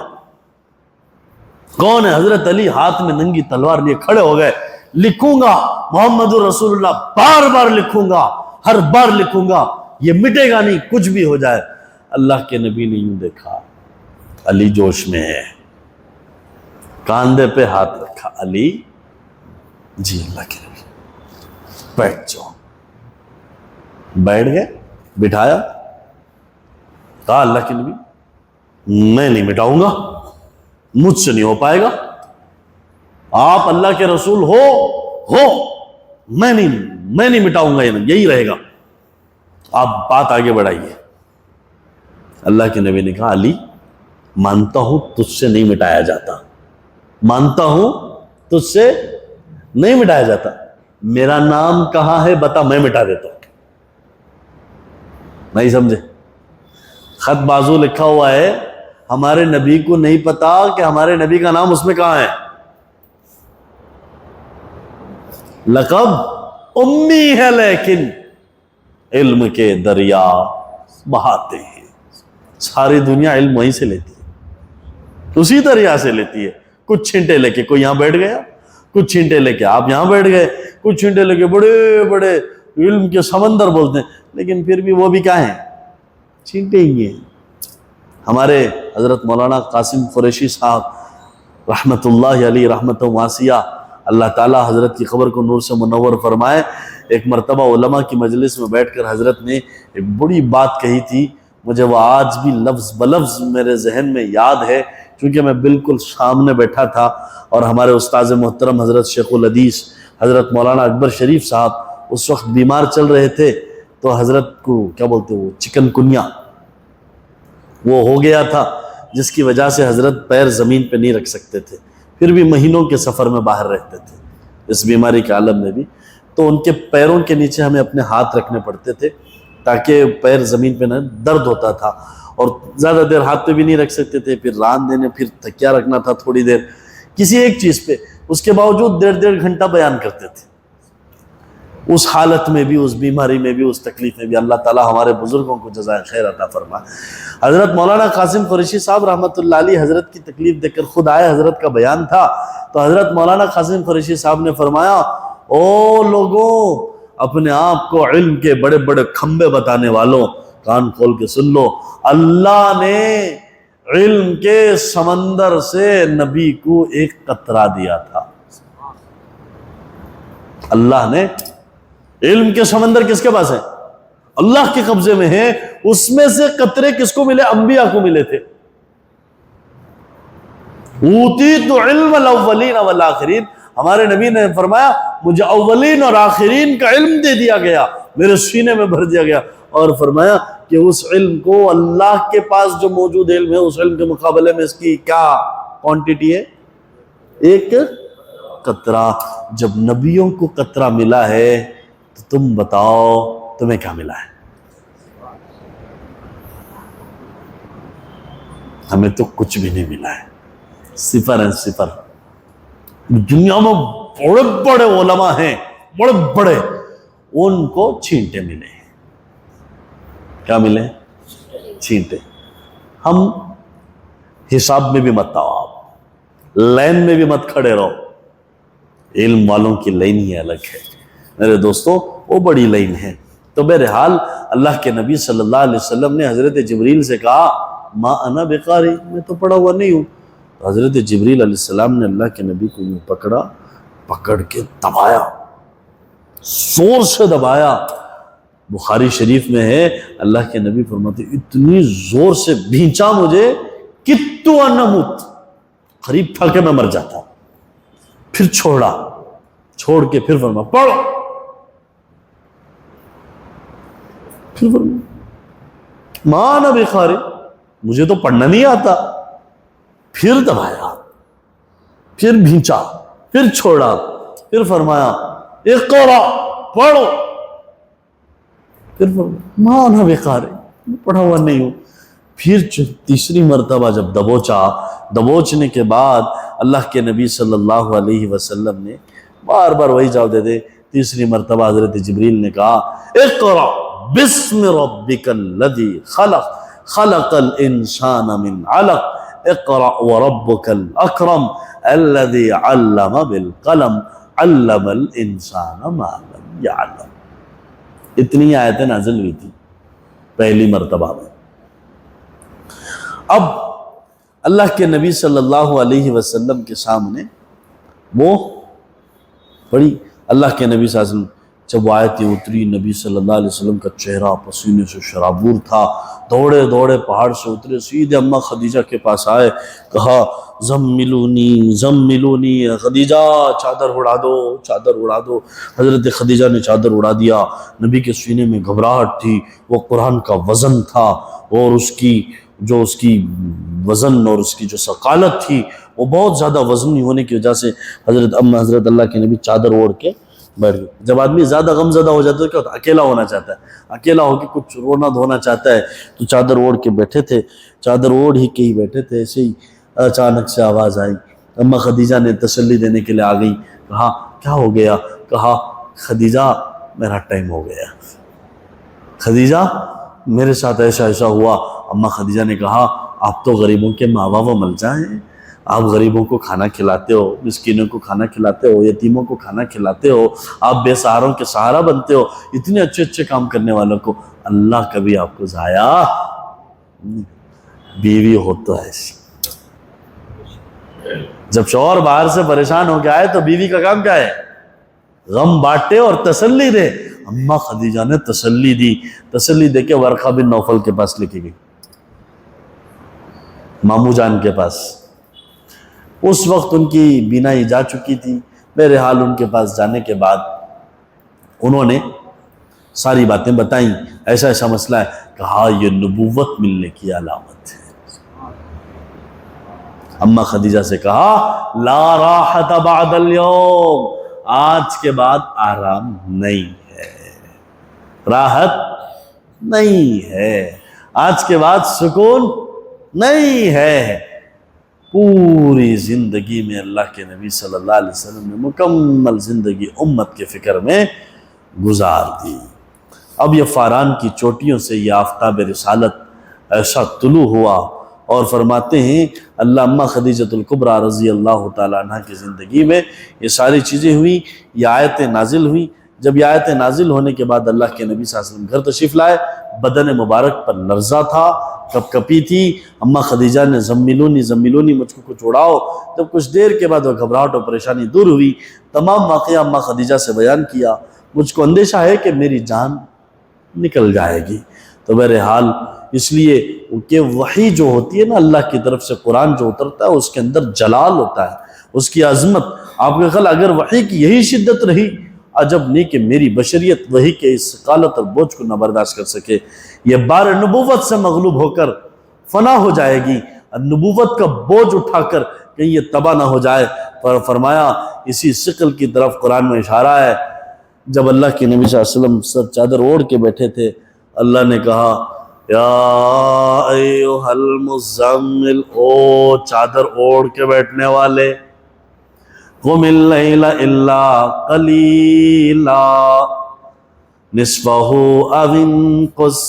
کون ہے؟ حضرت علی ہاتھ میں ننگی تلوار لیے کھڑے ہو گئے، لکھوں گا محمد رسول اللہ، بار بار لکھوں گا، ہر بار لکھوں گا، یہ مٹے گا نہیں کچھ بھی ہو جائے۔ اللہ کے نبی نے یوں دیکھا، علی جوش میں ہے، کاندھے پہ ہاتھ رکھا، علی جی اللہ کے نبی بیٹھ جاؤ۔ بیٹھ گئے، بٹھایا، کہا اللہ کے نبی میں نہیں مٹاؤں گا، مجھ سے نہیں ہو پائے گا، آپ اللہ کے رسول ہو، میں نہیں مٹاؤں گا، یہی رہے گا، آپ بات آگے بڑھائیے۔ اللہ کے نبی نے کہا علی مانتا ہوں تجھ سے نہیں مٹایا جاتا، مانتا ہوں تجھ سے نہیں مٹایا جاتا، میرا نام کہاں ہے بتا، میں مٹا دیتا ہوں۔ نہیں سمجھے؟ خط بازو لکھا ہوا ہے، ہمارے نبی کو نہیں پتا کہ ہمارے نبی کا نام اس میں کہاں ہے۔ لقب امی ہے لیکن علم کے دریا بہاتے ہیں۔ ساری دنیا علم وہیں سے لیتی ہے، اسی دریا سے لیتی ہے۔ کچھ چھینٹے لے کے کوئی یہاں بیٹھ گیا، کچھ چھینٹے لے کے آپ یہاں بیٹھ گئے، کچھ چھینٹے لے کے بڑے بڑے علم کے سمندر بولتے ہیں، لیکن پھر بھی وہ بھی کیا ہیں؟ چھینٹے ہی ہیں۔ ہمارے حضرت مولانا قاسم قریشی صاحب رحمت اللہ علیہ رحمت واسعہ، اللہ تعالیٰ حضرت کی قبر کو نور سے منور فرمائے۔ ایک مرتبہ علماء کی مجلس میں بیٹھ کر حضرت نے ایک بڑی بات کہی تھی، مجھے وہ آج بھی لفظ بلفظ میرے ذہن میں یاد ہے، کیونکہ میں بالکل سامنے بیٹھا تھا اور ہمارے استاذ محترم حضرت شیخ الحدیث حضرت مولانا اکبر شریف صاحب اس وقت بیمار چل رہے تھے، تو حضرت کو کیا بولتے وہ چکن کنیا وہ ہو گیا تھا، جس کی وجہ سے حضرت پیر زمین پہ نہیں رکھ سکتے تھے، پھر بھی مہینوں کے سفر میں باہر رہتے تھے اس بیماری کے عالم میں بھی، تو ان کے پیروں کے نیچے ہمیں اپنے ہاتھ رکھنے پڑتے تھے تاکہ پیر زمین پہ نہ درد ہوتا تھا، اور زیادہ دیر ہاتھ پہ بھی نہیں رکھ سکتے تھے، پھر ران دینے، پھر تکیہ رکھنا تھا تھوڑی دیر کسی ایک چیز پہ، اس کے باوجود 1.5 گھنٹہ بیان کرتے تھے۔ اس حالت میں بھی، اس بیماری میں بھی، اس تکلیف میں بھی اللہ تعالیٰ ہمارے بزرگوں کو جزائے خیر عطا فرمائے۔ حضرت مولانا قاسم قریشی صاحب رحمۃ اللہ علیہ حضرت کی تکلیف دیکھ کر خود آئے، حضرت کا بیان تھا، تو حضرت مولانا قاسم قریشی صاحب نے فرمایا، او لوگوں، اپنے آپ کو علم کے بڑے بڑے کھمبے بتانے والوں، کان کھول کے سن لو، اللہ نے علم کے سمندر سے نبی کو ایک قطرہ دیا تھا۔ اللہ نے علم کے سمندر کس کے پاس ہے؟ اللہ کے قبضے میں ہے، اس میں سے قطرے کس کو ملے؟ انبیاء کو ملے تھے۔ اوتیت علم الاولین والآخرین، ہمارے نبی نے فرمایا مجھے اولین اور آخرین کا علم دے دیا گیا، میرے سینے میں بھر دیا گیا، اور فرمایا کہ اس علم کو اللہ کے پاس جو موجود علم ہے اس علم کے مقابلے میں اس کی کیا کوانٹیٹی ہے؟ ایک قطرہ۔ جب نبیوں کو قطرہ ملا ہے تو تم بتاؤ تمہیں کیا ملا ہے؟ ہمیں تو کچھ بھی نہیں ملا ہے، صفر ہے صفر۔ دنیا میں بڑے بڑے علماء ہیں، بڑے بڑے، ان کو چھینٹے ملے ہیں۔ کیا ملے؟ چھینٹے۔ ہم حساب میں بھی مت آؤ، آپ لائن میں بھی مت کھڑے رہو، علم والوں کی لائن ہی الگ ہے میرے دوستوں، وہ بڑی لائن ہے۔ تو بہرحال اللہ کے نبی صلی اللہ علیہ وسلم نے حضرت جبریل سے کہا ما انا بقاری، میں تو پڑھا ہوا نہیں ہوں۔ تو حضرت جبریل علیہ السلام نے اللہ کے نبی کو یوں پکڑا، پکڑ کے دبایا، زور سے دبایا۔ بخاری شریف میں ہے، اللہ کے نبی فرماتے اتنی زور سے بھینچا مجھے کتو انموت، قریب تھا کہ میں مر جاتا۔ پھر چھوڑا، چھوڑ کے پھر فرمایا پڑھو، پھر فرمایا ما انا بقاری، مجھے تو پڑھنا نہیں آتا۔ پھر دبایا، پھر بھینچا، پھر چھوڑا، پھر فرمایا اقرا، پڑھو، پھر فرمایا ما انا بقاری، پڑھا ہوا نہیں ہوں۔ پھر تیسری مرتبہ جب دبوچا، دبوچنے کے بعد اللہ کے نبی صلی اللہ علیہ وسلم نے بار بار وہی جواب دے دے، تیسری مرتبہ حضرت جبریل نے کہا اقرا بسم ربک الذی خلق، خلق الانسان من علق، اقرا وربک الاکرم الذی علم بالقلم، علم الانسان ما لم یعلم۔ اتنی آیتیں نازل ہوئی تھی پہلی مرتبہ میں۔ اب اللہ کے نبی صلی اللہ علیہ وسلم کے سامنے وہ بڑی، اللہ کے نبی صلی اللہ علیہ وسلم جب وہ آیتیں اتری، نبی صلی اللہ علیہ وسلم کا چہرہ پسینے سے شرابور تھا، دوڑے دوڑے پہاڑ سے اترے، سیدھے اماں خدیجہ کے پاس آئے، کہا زملونی زملونی، خدیجہ چادر اڑا دو، چادر اڑا دو۔ حضرت خدیجہ نے چادر اڑا دیا۔ نبی کے سینے میں گھبراہٹ تھی، وہ قرآن کا وزن تھا، اور اس کی وزن اور اس کی جو ثقالت تھی وہ بہت زیادہ وزنی ہونے کی وجہ سے حضرت اللہ کے نبی چادر اوڑھ کے بیٹھ گئے۔ جب آدمی زیادہ غم زدہ ہو جاتا ہے کیا ہوتا ہے؟ اکیلا ہونا چاہتا ہے، اکیلا ہو کے کچھ رونا دھونا چاہتا ہے، تو چادر اوڑھ کے بیٹھے تھے، چادر اوڑھ ہی کے ہی بیٹھے تھے، ایسے ہی اچانک سے آواز آئی، اماں خدیجہ نے تسلی دینے کے لیے آ گئی، کہا کیا ہو گیا؟ کہا خدیجہ میرا ٹائم ہو گیا، خدیجہ میرے ساتھ ایسا ایسا ہوا۔ اماں خدیجہ نے کہا آپ تو غریبوں کے ماں باپ مل جائیں، آپ غریبوں کو کھانا کھلاتے ہو، مسکینوں کو کھانا کھلاتے ہو، یتیموں کو کھانا کھلاتے ہو، آپ بے سہاروں کے سہارا بنتے ہو، اتنے اچھے اچھے کام کرنے والوں کو اللہ کبھی آپ کو ضائع بیوی ہو تو ایسی۔ جب شوہر باہر سے پریشان ہو کے آئے تو بیوی کا کام کیا ہے؟ غم بانٹے اور تسلی دے۔ اماں خدیجہ نے تسلی دی، تسلی دے کے ورقہ بن نوفل کے پاس لے کے گئی، مامو جان کے پاس۔ اس وقت ان کی بینائی جا چکی تھی، بہرحال ان کے پاس جانے کے بعد انہوں نے ساری باتیں بتائیں، ایسا ایسا مسئلہ ہے، کہا یہ نبوت ملنے کی علامت ہے۔ اماں خدیجہ سے کہا لا راحت بعد اليوم، آج کے بعد آرام نہیں ہے، راحت نہیں ہے، آج کے بعد سکون نہیں ہے۔ پوری زندگی میں اللہ کے نبی صلی اللہ علیہ وسلم نے مکمل زندگی امت کے فکر میں گزار دی۔ اب یہ فاران کی چوٹیوں سے یہ آفتاب رسالت ایسا طلوع ہوا، اور فرماتے ہیں اللہ اماں خدیجۃ الکبریٰ رضی اللہ تعالیٰ عنہ کی زندگی میں یہ ساری چیزیں ہوئیں، یہ آیتیں نازل ہوئیں۔ جب یہ آیتیں نازل ہونے کے بعد اللہ کے نبی صلی اللہ علیہ وسلم گھر تشریف لائے، بدن مبارک پر لرزہ تھا، کپ کپی تھی۔ اماں خدیجہ نے زملونی زملونی، مجھ کو کچھ اڑاؤ۔ جب کچھ دیر کے بعد وہ گھبراہٹ اور پریشانی دور ہوئی، تمام واقعہ اماں خدیجہ سے بیان کیا۔ مجھ کو اندیشہ ہے کہ میری جان نکل جائے گی۔ تو بہرحال اس لیے کہ وحی جو ہوتی ہے نا اللہ کی طرف سے، قرآن جو اترتا ہے اس کے اندر جلال ہوتا ہے، اس کی عظمت۔ آپ کے خیال اگر وحی کی یہی شدت رہی، عجب نہیں کہ میری بشریت وحی کے اس ثقالت اور بوجھ کو نہ برداشت کر سکے، یہ بار نبوت سے مغلوب ہو کر فنا ہو جائے گی، نبوت کا بوجھ اٹھا کر کہیں یہ تباہ نہ ہو جائے۔ پر فرمایا اسی ثقل کی طرف قرآن میں اشارہ ہے، جب اللہ کے نبی صلی اللہ علیہ وسلم سر چادر اوڑھ کے بیٹھے تھے، اللہ نے کہا یا ایھا المزمل، او چادر اوڑھ کے بیٹھنے والے، قم اللیل الا قلیلا نصفہ او انقص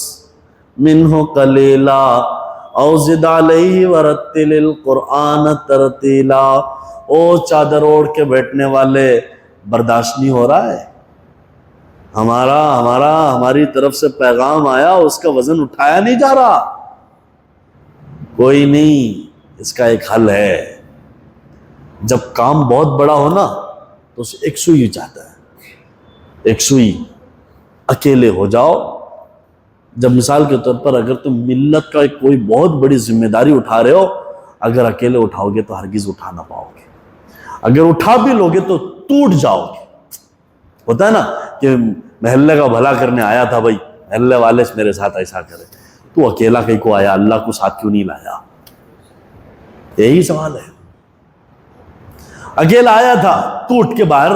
منہ قلیلا او زد علیہ ورتل القرآن ترتیلا۔ او چادر اوڑھ کے بیٹھنے والے، برداشت نہیں ہو رہا ہے؟ ہماری طرف سے پیغام آیا، اس کا وزن اٹھایا نہیں جا رہا۔ کوئی نہیں، اس کا ایک حل ہے۔ جب کام بہت بڑا ہو نا تو اسے ایک سوئی چاہتا ہے، ایک سوئی، اکیلے ہو جاؤ۔ جب مثال کے طور پر اگر تم ملت کا کوئی بہت بڑی ذمہ داری اٹھا رہے ہو، اگر اکیلے اٹھاؤ گے تو ہرگز اٹھا نہ پاؤ گے، اگر اٹھا بھی لوگے تو ٹوٹ جاؤ گے۔ ہوتا ہے نا کہ محلے کا بھلا کرنے آیا تھا، بھائی محلے والے میرے ساتھ ایسا کرے، تو اکیلا کہیں کو آیا، اللہ کو ساتھ کیوں نہیں لایا؟ یہی سوال ہے۔ اکیلا آیا تھا، ٹوٹ کے باہر،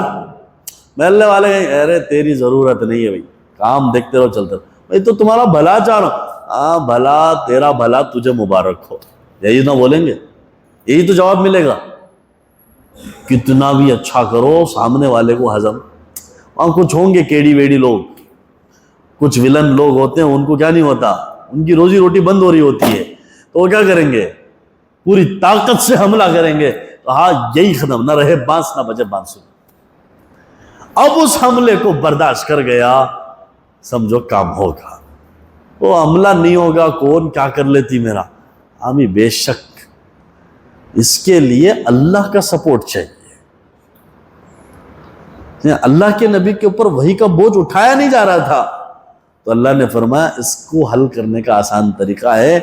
محلے والے کہیں ارے تیری ضرورت نہیں ہے بھائی، کام دیکھتے رہو، چلتے رہو، بھائی تو تمہارا بھلا چاہ رہا ہوں۔ ہاں بھلا، تیرا بھلا، تجھے مبارک ہو، یہی نہ بولیں گے؟ یہی تو جواب ملے گا۔ کتنا بھی اچھا کرو، سامنے والے کو ہضم، وہاں کچھ ہوں گے کیڑی ویڑی لوگ، کچھ ولن لوگ ہوتے ہیں، ان کو کیا نہیں ہوتا، ان کی روزی روٹی بند ہو رہی ہوتی ہے، تو وہ کیا کریں گے؟ پوری طاقت سے حملہ کریں گے۔ تو ہاں یہی ختم، نہ رہے بانس نہ بجے بانسو۔ اب اس حملے کو برداشت کر گیا، سمجھو کام ہوگا۔ وہ حملہ نہیں ہوگا، کون کیا کر لیتی میرا، ہمیں بے شک اس کے لیے اللہ کا سپورٹ چاہیے۔ اللہ کے نبی کے اوپر وحی کا بوجھ اٹھایا نہیں جا رہا تھا، تو اللہ نے فرمایا اس کو حل کرنے کا آسان طریقہ ہے،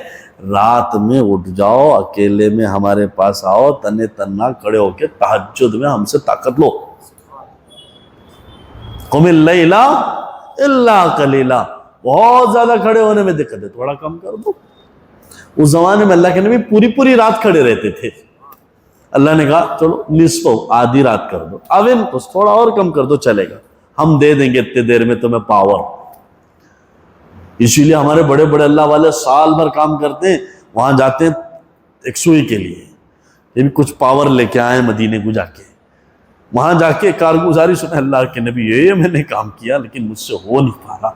رات میں اٹھ جاؤ، اکیلے میں ہمارے پاس آؤ، تنے تنہا کھڑے ہو کے تہجد میں ہم سے طاقت لو۔ قم اللیل الا قلیلا، بہت زیادہ کھڑے ہونے میں دقت ہے، تھوڑا کم کر دو۔ اس زمانے میں اللہ کے نبی پوری رات کھڑے رہتے تھے، اللہ نے کہا چلو نصف آدھی رات کر دو، اب تھوڑا اور کم کر دو، چلے گا، ہم دے دیں گے اتنے دیر میں تمہیں پاور۔ اسی لیے ہمارے بڑے بڑے اللہ والے سال بھر کام کرتے ہیں، وہاں جاتے ہیں ایک سوئی کے لیے، یہ بھی کچھ پاور لے کے آئے مدینے کو جا کے، وہاں جا کے کارگزاری سنے، اللہ کے نبی یہ میں نے کام کیا لیکن مجھ سے ہو نہیں پا رہا،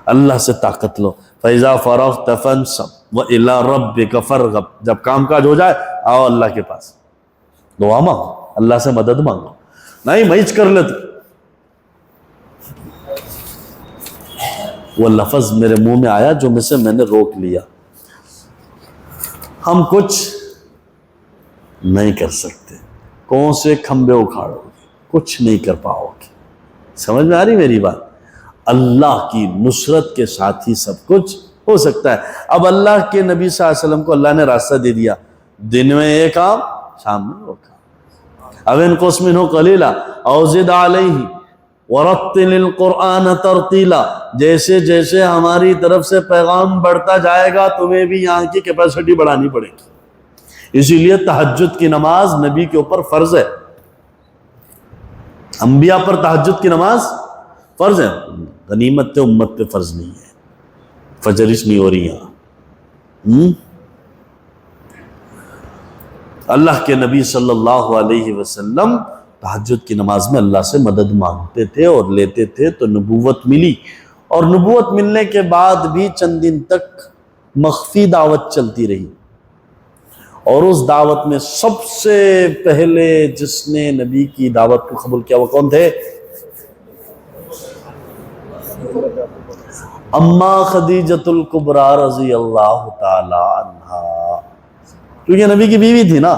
اللہ سے طاقت لو۔ فَإِذَا فَرَغْتَ فَانْصَبْ وَإِلَىٰ رَبِّكَ فَارْغَب، جب کام کاج ہو جائے آؤ اللہ کے پاس، دعا مانگو، اللہ سے مدد مانگو، نہیں میں کر لیتا۔ وہ لفظ میرے منہ میں آیا جو میں نے روک لیا۔ ہم کچھ نہیں کر سکتے. کون سے کھمبے اکھاڑو گے, کچھ نہیں کر پاؤ گے. سمجھ میں آ رہی میری بات؟ اللہ کی نصرت کے ساتھ ہی سب کچھ ہو سکتا ہے. اب اللہ کے نبی صلی اللہ علیہ وسلم کو اللہ نے راستہ دے دیا, دن میں ایک کام, شام میں وہ کام. اب انقص منہ قلیلا او زد علیہ ورتل القرآن ترتیلا. جیسے جیسے ہماری طرف سے پیغام بڑھتا جائے گا تمہیں بھی یہاں کی کیپیسٹی بڑھانی پڑے گی. اسی لیے تہجد کی نماز نبی کے اوپر فرض ہے, انبیاء پر تہجد کی نماز فرض ہے. غنیمت امت پہ فرض نہیں ہے, فجرش نہیں ہو رہی یہاں. اللہ کے نبی صلی اللہ علیہ وسلم تہجد کی نماز میں اللہ سے مدد مانگتے تھے اور لیتے تھے, تو نبوت ملی. اور نبوت ملنے کے بعد بھی چند دن تک مخفی دعوت چلتی رہی. اور اس دعوت میں سب سے پہلے جس نے نبی کی دعوت کو قبول کیا وہ کون تھے؟ اما خدیجۃ الکبریٰ رضی اللہ تعالی عنہا, کیونکہ نبی کی بیوی تھی نا.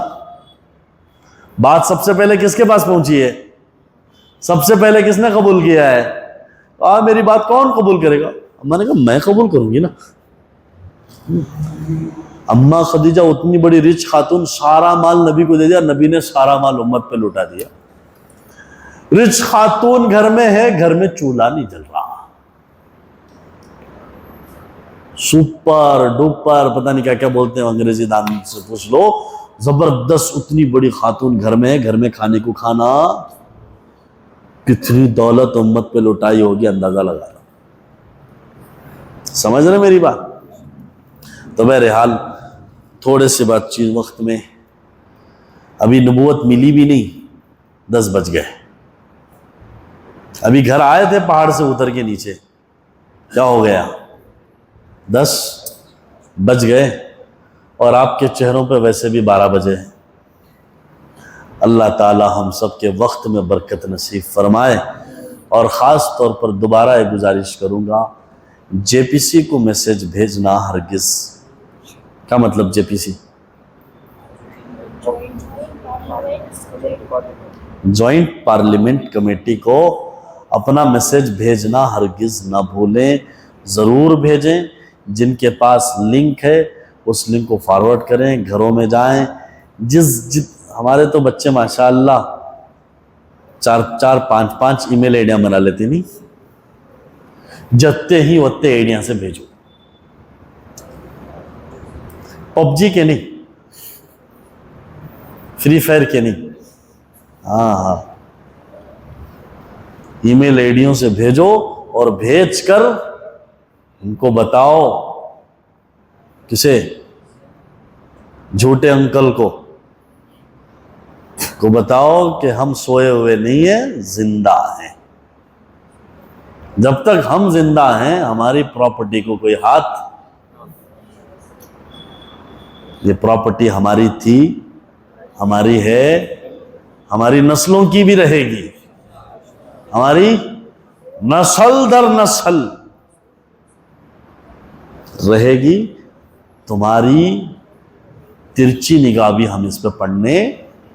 بات سب سے پہلے کس کے پاس پہنچی ہے؟ سب سے پہلے کس نے قبول کیا ہے؟ میری بات کون قبول کرے گا؟ میں نے کہا میں قبول کروں گی نا. اما خدیجہ اتنی بڑی رچ خاتون, سارا مال نبی کو دے دیا, نبی نے سارا مال امت پہ لوٹا دیا. رچ خاتون گھر میں ہے, گھر میں چولہا نہیں جل رہا, سپر ڈوپر پتہ نہیں کیا کیا بولتے ہیں انگریزی دان سے پوچھ لو, زبردست اتنی بڑی خاتون گھر میں ہے, گھر میں کھانے کو کھانا. کتنی دولت امت پہ لوٹائی ہوگی اندازہ لگا رہا. سمجھ رہے میری بات؟ تو بہرحال تھوڑے سے بات چیز وقت میں, ابھی نبوت ملی بھی نہیں, 10 بج گئے. ابھی گھر آئے تھے پہاڑ سے اتر کے نیچے, کیا ہو گیا؟ 10 بج گئے. اور آپ کے چہروں پہ ویسے بھی 12 بجے ہیں. اللہ تعالی ہم سب کے وقت میں برکت نصیب فرمائے. اور خاص طور پر دوبارہ ایک گزارش کروں گا, جے پی سی کو میسج بھیجنا ہرگز. کیا مطلب جے پی سی؟ جوائنٹ پارلیمنٹ کمیٹی کو اپنا میسج بھیجنا ہرگز نہ بھولیں, ضرور بھیجیں. جن کے پاس لنک ہے اس لنک کو فارورڈ کریں, گھروں میں جائیں. ہمارے تو بچے ماشاءاللہ 4 5 ای میل آئیڈیاں بنا لیتے, نہیں جتے ہی وتے آئیڈیاں سے بھیجو. پب جی کے نہیں, فری فائر کے نہیں, ہاں ای میل آئیڈیوں سے بھیجو. اور بھیج کر ان کو بتاؤ, کسے؟ جھوٹے انکل کو بتاؤ کہ ہم سوئے ہوئے نہیں ہیں, زندہ ہیں. جب تک ہم زندہ ہیں ہماری پراپرٹی کو کوئی ہاتھ, یہ پراپرٹی ہماری تھی, ہماری ہے, ہماری نسلوں کی بھی رہے گی, ہماری نسل در نسل رہے گی. تمہاری ترچی نگاہ بھی ہم اس پہ پڑھنے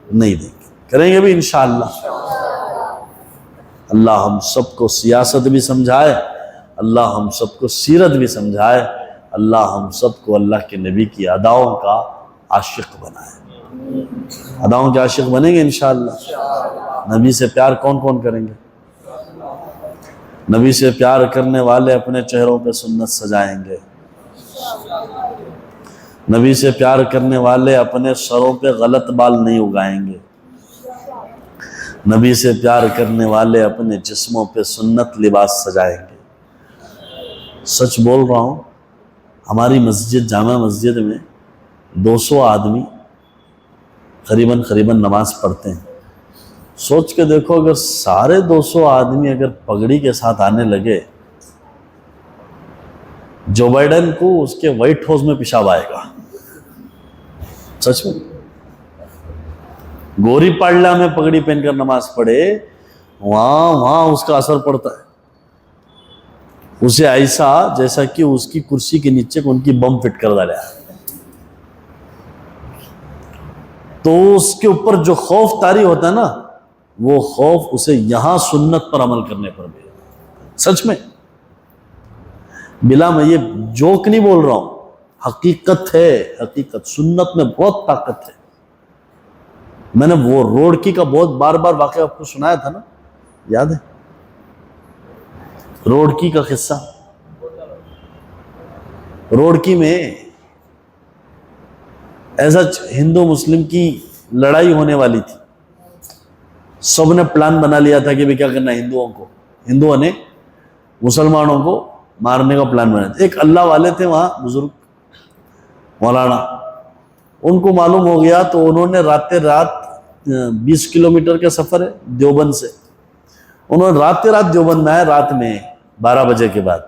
نہیں دیں گے. کریں گے بھی انشاءاللہ. اللہ ہم سب کو سیاست بھی سمجھائے, اللہ ہم سب کو سیرت بھی سمجھائے, اللہ ہم سب کو اللہ کے نبی کی اداؤں کا عاشق بنائے. اداؤں کے عاشق بنیں گے انشاءاللہ. نبی سے پیار کون کون کریں گے؟ نبی سے پیار کرنے والے اپنے چہروں پہ سنت سجائیں گے. نبی سے پیار کرنے والے اپنے سروں پہ غلط بال نہیں اگائیں گے. نبی سے پیار کرنے والے اپنے جسموں پہ سنت لباس سجائیں گے. سچ بول رہا ہوں, ہماری مسجد جامع مسجد میں 200 آدمی قریباً نماز پڑھتے ہیں. سوچ کے دیکھو اگر سارے 200 آدمی اگر پگڑی کے ساتھ آنے لگے, جو بائیڈن کو اس کے وائٹ ہاؤس میں پیشاب آئے گا. سچ میں گوری پاڑلہ میں پگڑی پہن کر نماز پڑھے, وہاں اس کا اثر پڑتا ہے. اسے ایسا جیسا کہ اس کی کرسی کے نیچے ان کی بم فٹ کر ڈالا. تو اس کے اوپر جو خوف طاری ہوتا ہے نا، وہ خوف اسے یہاں سنت پر عمل کرنے پر بھی، سچ میں بلا میں یہ جوک نہیں بول رہا ہوں، حقیقت ہے، حقیقت سنت میں بہت طاقت ہے۔ میں نے وہ روڑکی کا بہت بار بار واقعہ آپ کو سنایا تھا نا، یاد ہے روڑکی کا قصہ؟ روڑکی میں ایسا ہندو مسلم کی لڑائی ہونے والی تھی، سب نے پلان بنا لیا تھا کہ بھی کیا کرنا ہے، ہندوؤں نے مسلمانوں کو مارنے کا پلان بنایا تھا۔ ایک اللہ والے تھے وہاں بزرگ مولانا، ان کو معلوم ہو گیا تو انہوں نے رات 20 کلومیٹر کا سفر ہے دیوبند سے، انہوں نے رات دیوبند آئے، رات میں 12 بجے کے بعد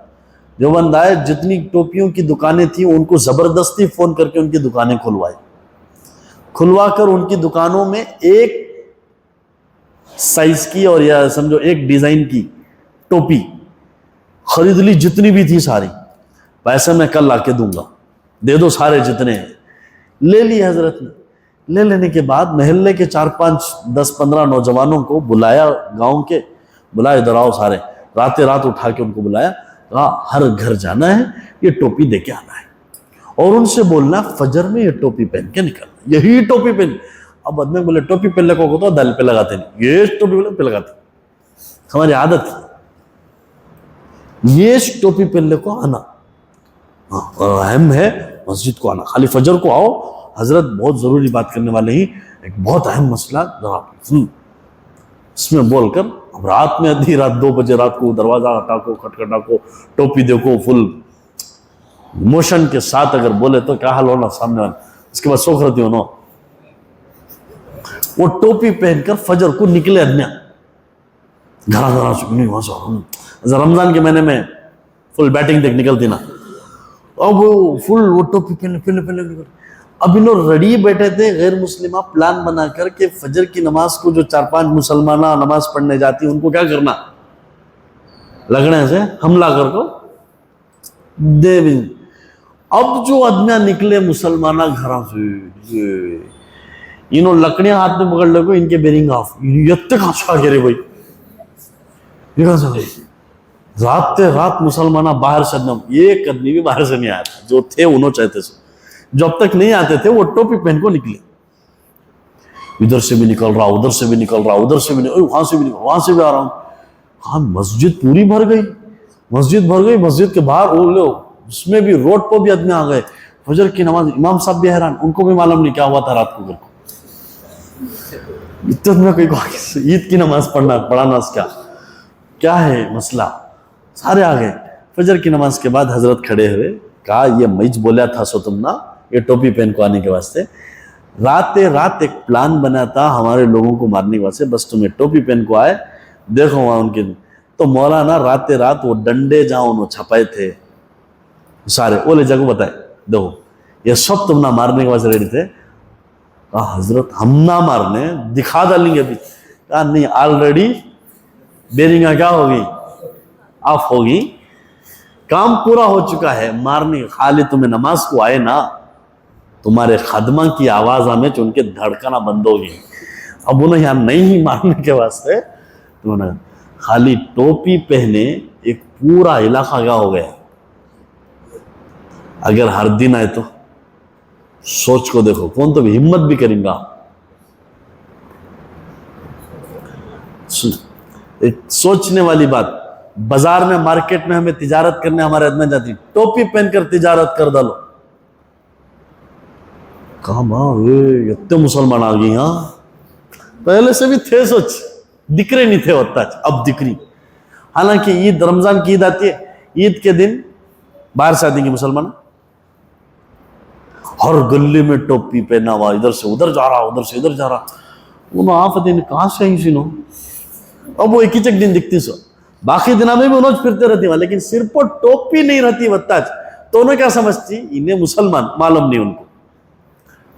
دیوبند آئے، جتنی ٹوپیوں کی دکانیں تھیں ان کو زبردستی فون کر کے ان کی دکانیں کھلوا کر ان کی دکانوں میں ایک سائز کی اور یا سمجھو ایک ڈیزائن کی ٹوپی خرید لی، جتنی بھی تھی ساری، پیسے میں کل لا کے دوں گا، دے دو سارے جتنے ہیں۔ لے لی حضرت نے، لے لینے کے بعد محلے کے 4 5 10 15 نوجوانوں کو بلایا، گاؤں کے بلائے، ادھر آؤ سارے، رات اٹھا کے ان کو بلایا، کہا ہر گھر جانا ہے، یہ ٹوپی دے کے آنا ہے، اور ان سے بولنا فجر میں یہ ٹوپی پہن کے نکلنا، یہی ٹوپی پہن۔ اب آدمی بولے ٹوپی پہننے کو تو دل پہ لگاتے نہیں، یہ ٹوپی پہ لگاتے، ہماری عادت ہے یہ ٹوپی پہننے کو آنا، اہم ہے مسجد کو آنا، خالی فجر کو آؤ، حضرت بہت ضروری بات کرنے والے ہی، ایک بہت اہم مسئلہ اس میں بول کر اب رات میں آدھی رات 2 بجے رات کو دروازہ ٹاکو، کھٹکھٹاکو، ٹوپی دیکھو، فل موشن کے ساتھ اگر بولے تو کیا حال ہونا سامنے والا، اس کے بعد سوکھ رہتی ہو نا، وہ ٹوپی پہن کر فجر کو نکلے آدمی گھر رمضان کے مہینے میں فل بیٹنگ دیکھ نکلتی نا، اب وہ فل وہ ٹوپی پہنے اب انہوں رڑی بیٹھے تھے غیر مسلمہ پلان بنا کر کہ فجر کی نماز کو جو 4 5 مسلمانہ نماز پڑھنے جاتی ان کو کیا کرنا، لگڑے سے حملہ کر کو دے بھی۔ اب جو آدمیاں نکلے مسلمانہ گھروں سے، انہوں لکڑیاں ہاتھ میں پکڑ لے کو، ان کے بیرنگ آف یتے کہاں چھا گرے بھائی، یہ کہاں سے بھائی، رات مسلمانہ باہر سے ایک آدمی بھی باہر سے نہیں آیا تھا، جو تھے انہوں چاہتے سے، جو اب تک نہیں آتے تھے وہ ٹوپی پہن کو نکلے، ادھر سے بھی نکل رہا، ادھر سے بھی نکل رہا، ادھر سے بھی نکل، وہاں سے بھی نکل، وہاں سے بھی آ رہا ہوں، ہاں مسجد پوری بھر گئی، مسجد کے باہر وہ لو، اس میں بھی روڈ پر بھی آدمی آ گئے، فجر کی نماز، امام صاحب بھی حیران، ان کو بھی معلوم نہیں کیا ہوا تھا رات کو، اتنا کوئی عید کی نماز پڑھانا کیا ہے مسئلہ، سارے آ گئے۔ فجر کی نماز کے بعد حضرت کھڑے ہوئے، کہا یہ مئیچ بولیا تھا سو تم نا، یہ ٹوپی پہن کو آنے کے واسطے، رات ایک پلان بنا تھا ہمارے لوگوں کو مارنے کے واسطے، بس تمہیں ٹوپی پہن کو آئے، دیکھو وہاں ان کے تو مولانا رات وہ ڈنڈے جہاں انہوں چھپائے تھے سارے وہ لے جگہ بتائے، دیکھو یہ سب تم نہ مارنے کے واسطے ریڈی تھے، کہا حضرت ہم نہ مارنے، دکھا ڈالیں گے ابھی، کہا نہیں آلریڈی بیرنگاں کیا ہوگی، آف ہوگی، کام پورا ہو چکا ہے، مارنے خالی تمہیں نماز کو آئے نا، تمہارے خدمہ کی آواز ہمیں ان کے دھڑکنا بند ہوگی، اب انہیں یہاں نہیں مارنے کے واسطے خالی ٹوپی پہنے ایک پورا علاقہ کیا ہو گیا۔ اگر ہر دن آئے تو سوچ کو دیکھو، کون تو بھی ہمت بھی کریں گا، سوچنے والی بات۔ بازار میں مارکیٹ میں ہمیں تجارت کرنے ہمارے ادنا جاتی، ٹوپی پہن کر تجارت کر ڈالو، کہاں ماں اتنے مسلمان آ گئی، ہاں پہلے سے بھی تھے، سوچ دکھرے نہیں تھے ہوتا، اب دکھری۔ حالانکہ عید رمضان کی عید آتی ہے، عید کے دن باہر سے آدیں گے مسلمان، ہر گلی میں ٹوپی پہنا ہوا، ادھر سے ادھر جا رہا، ادھر سے ادھر جا رہا، انہوں آپ دن کہاں سے آئی سی نو، اب وہ ایک ہی چک دن دکھتی سو، باقی دنوں میں بھی انہوں پھرتے رہتی ہیں، لیکن سر پر ٹوپی نہیں رہتی وتاج، تو انہیں کیا سمجھتی، انہیں مسلمان معلوم نہیں، ان کو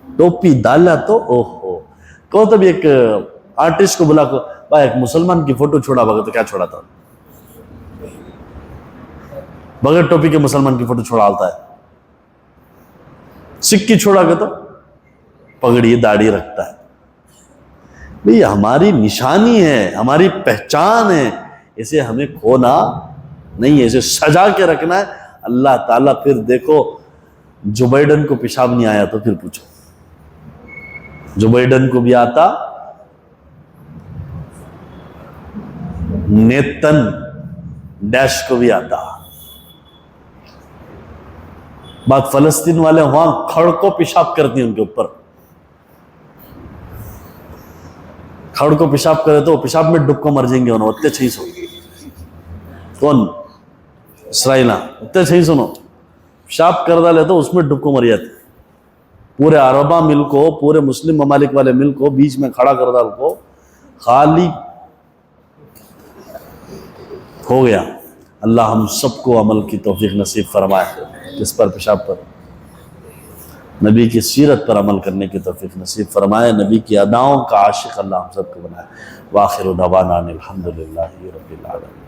ٹوپی ڈالا تو اوہو، کہو تب ایک آرٹسٹ کو بلا کو بھائی ایک مسلمان کی فوٹو چھوڑا بغیر تو کیا چھوڑا تھا، بغیر ٹوپی کے مسلمان کی فوٹو چھوڑا آتا ہے، سکھ کی چھوڑا گیا تو پگڑی داڑھی رکھتا ہے. یہ ہماری نشانی ہے, ہماری پہچان ہے, اسے ہمیں کھونا نہیں ہے, اسے سجا کے رکھنا ہے. اللہ تعالیٰ پھر دیکھو, جو بائیڈن کو پیشاب نہیں آیا تو پھر پوچھو, جو بائیڈن کو بھی آتا, نیتن ڈیش کو بھی آتا. بات فلسطین والے وہاں کھڑ کو پیشاب کرتی ہیں ان کے اوپر, کھڑ کو پیشاب کرے تو پیشاب میں ڈب کو مر جائیں گے انہوں, اتنے چھئی سو. کون؟ اسرائیل. اتنے چھئی سنو, پیشاب کر ڈالے تو اس میں ڈب کو مر جاتے. پورے عربہ ملک کو, پورے مسلم ممالک والے ملک کو بیچ میں کھڑا کر ڈال کو, خالی ہو گیا. اللہ ہم سب کو عمل کی توفیق نصیب فرمائے, کس پر؟ پیشاب پر. نبی کی سیرت پر عمل کرنے کی توفیق نصیب فرمائے, نبی کی اداؤں کا عاشق اللہ ہم سب کو بنائے. وآخر دعوانا الحمدللہ رب العالمین.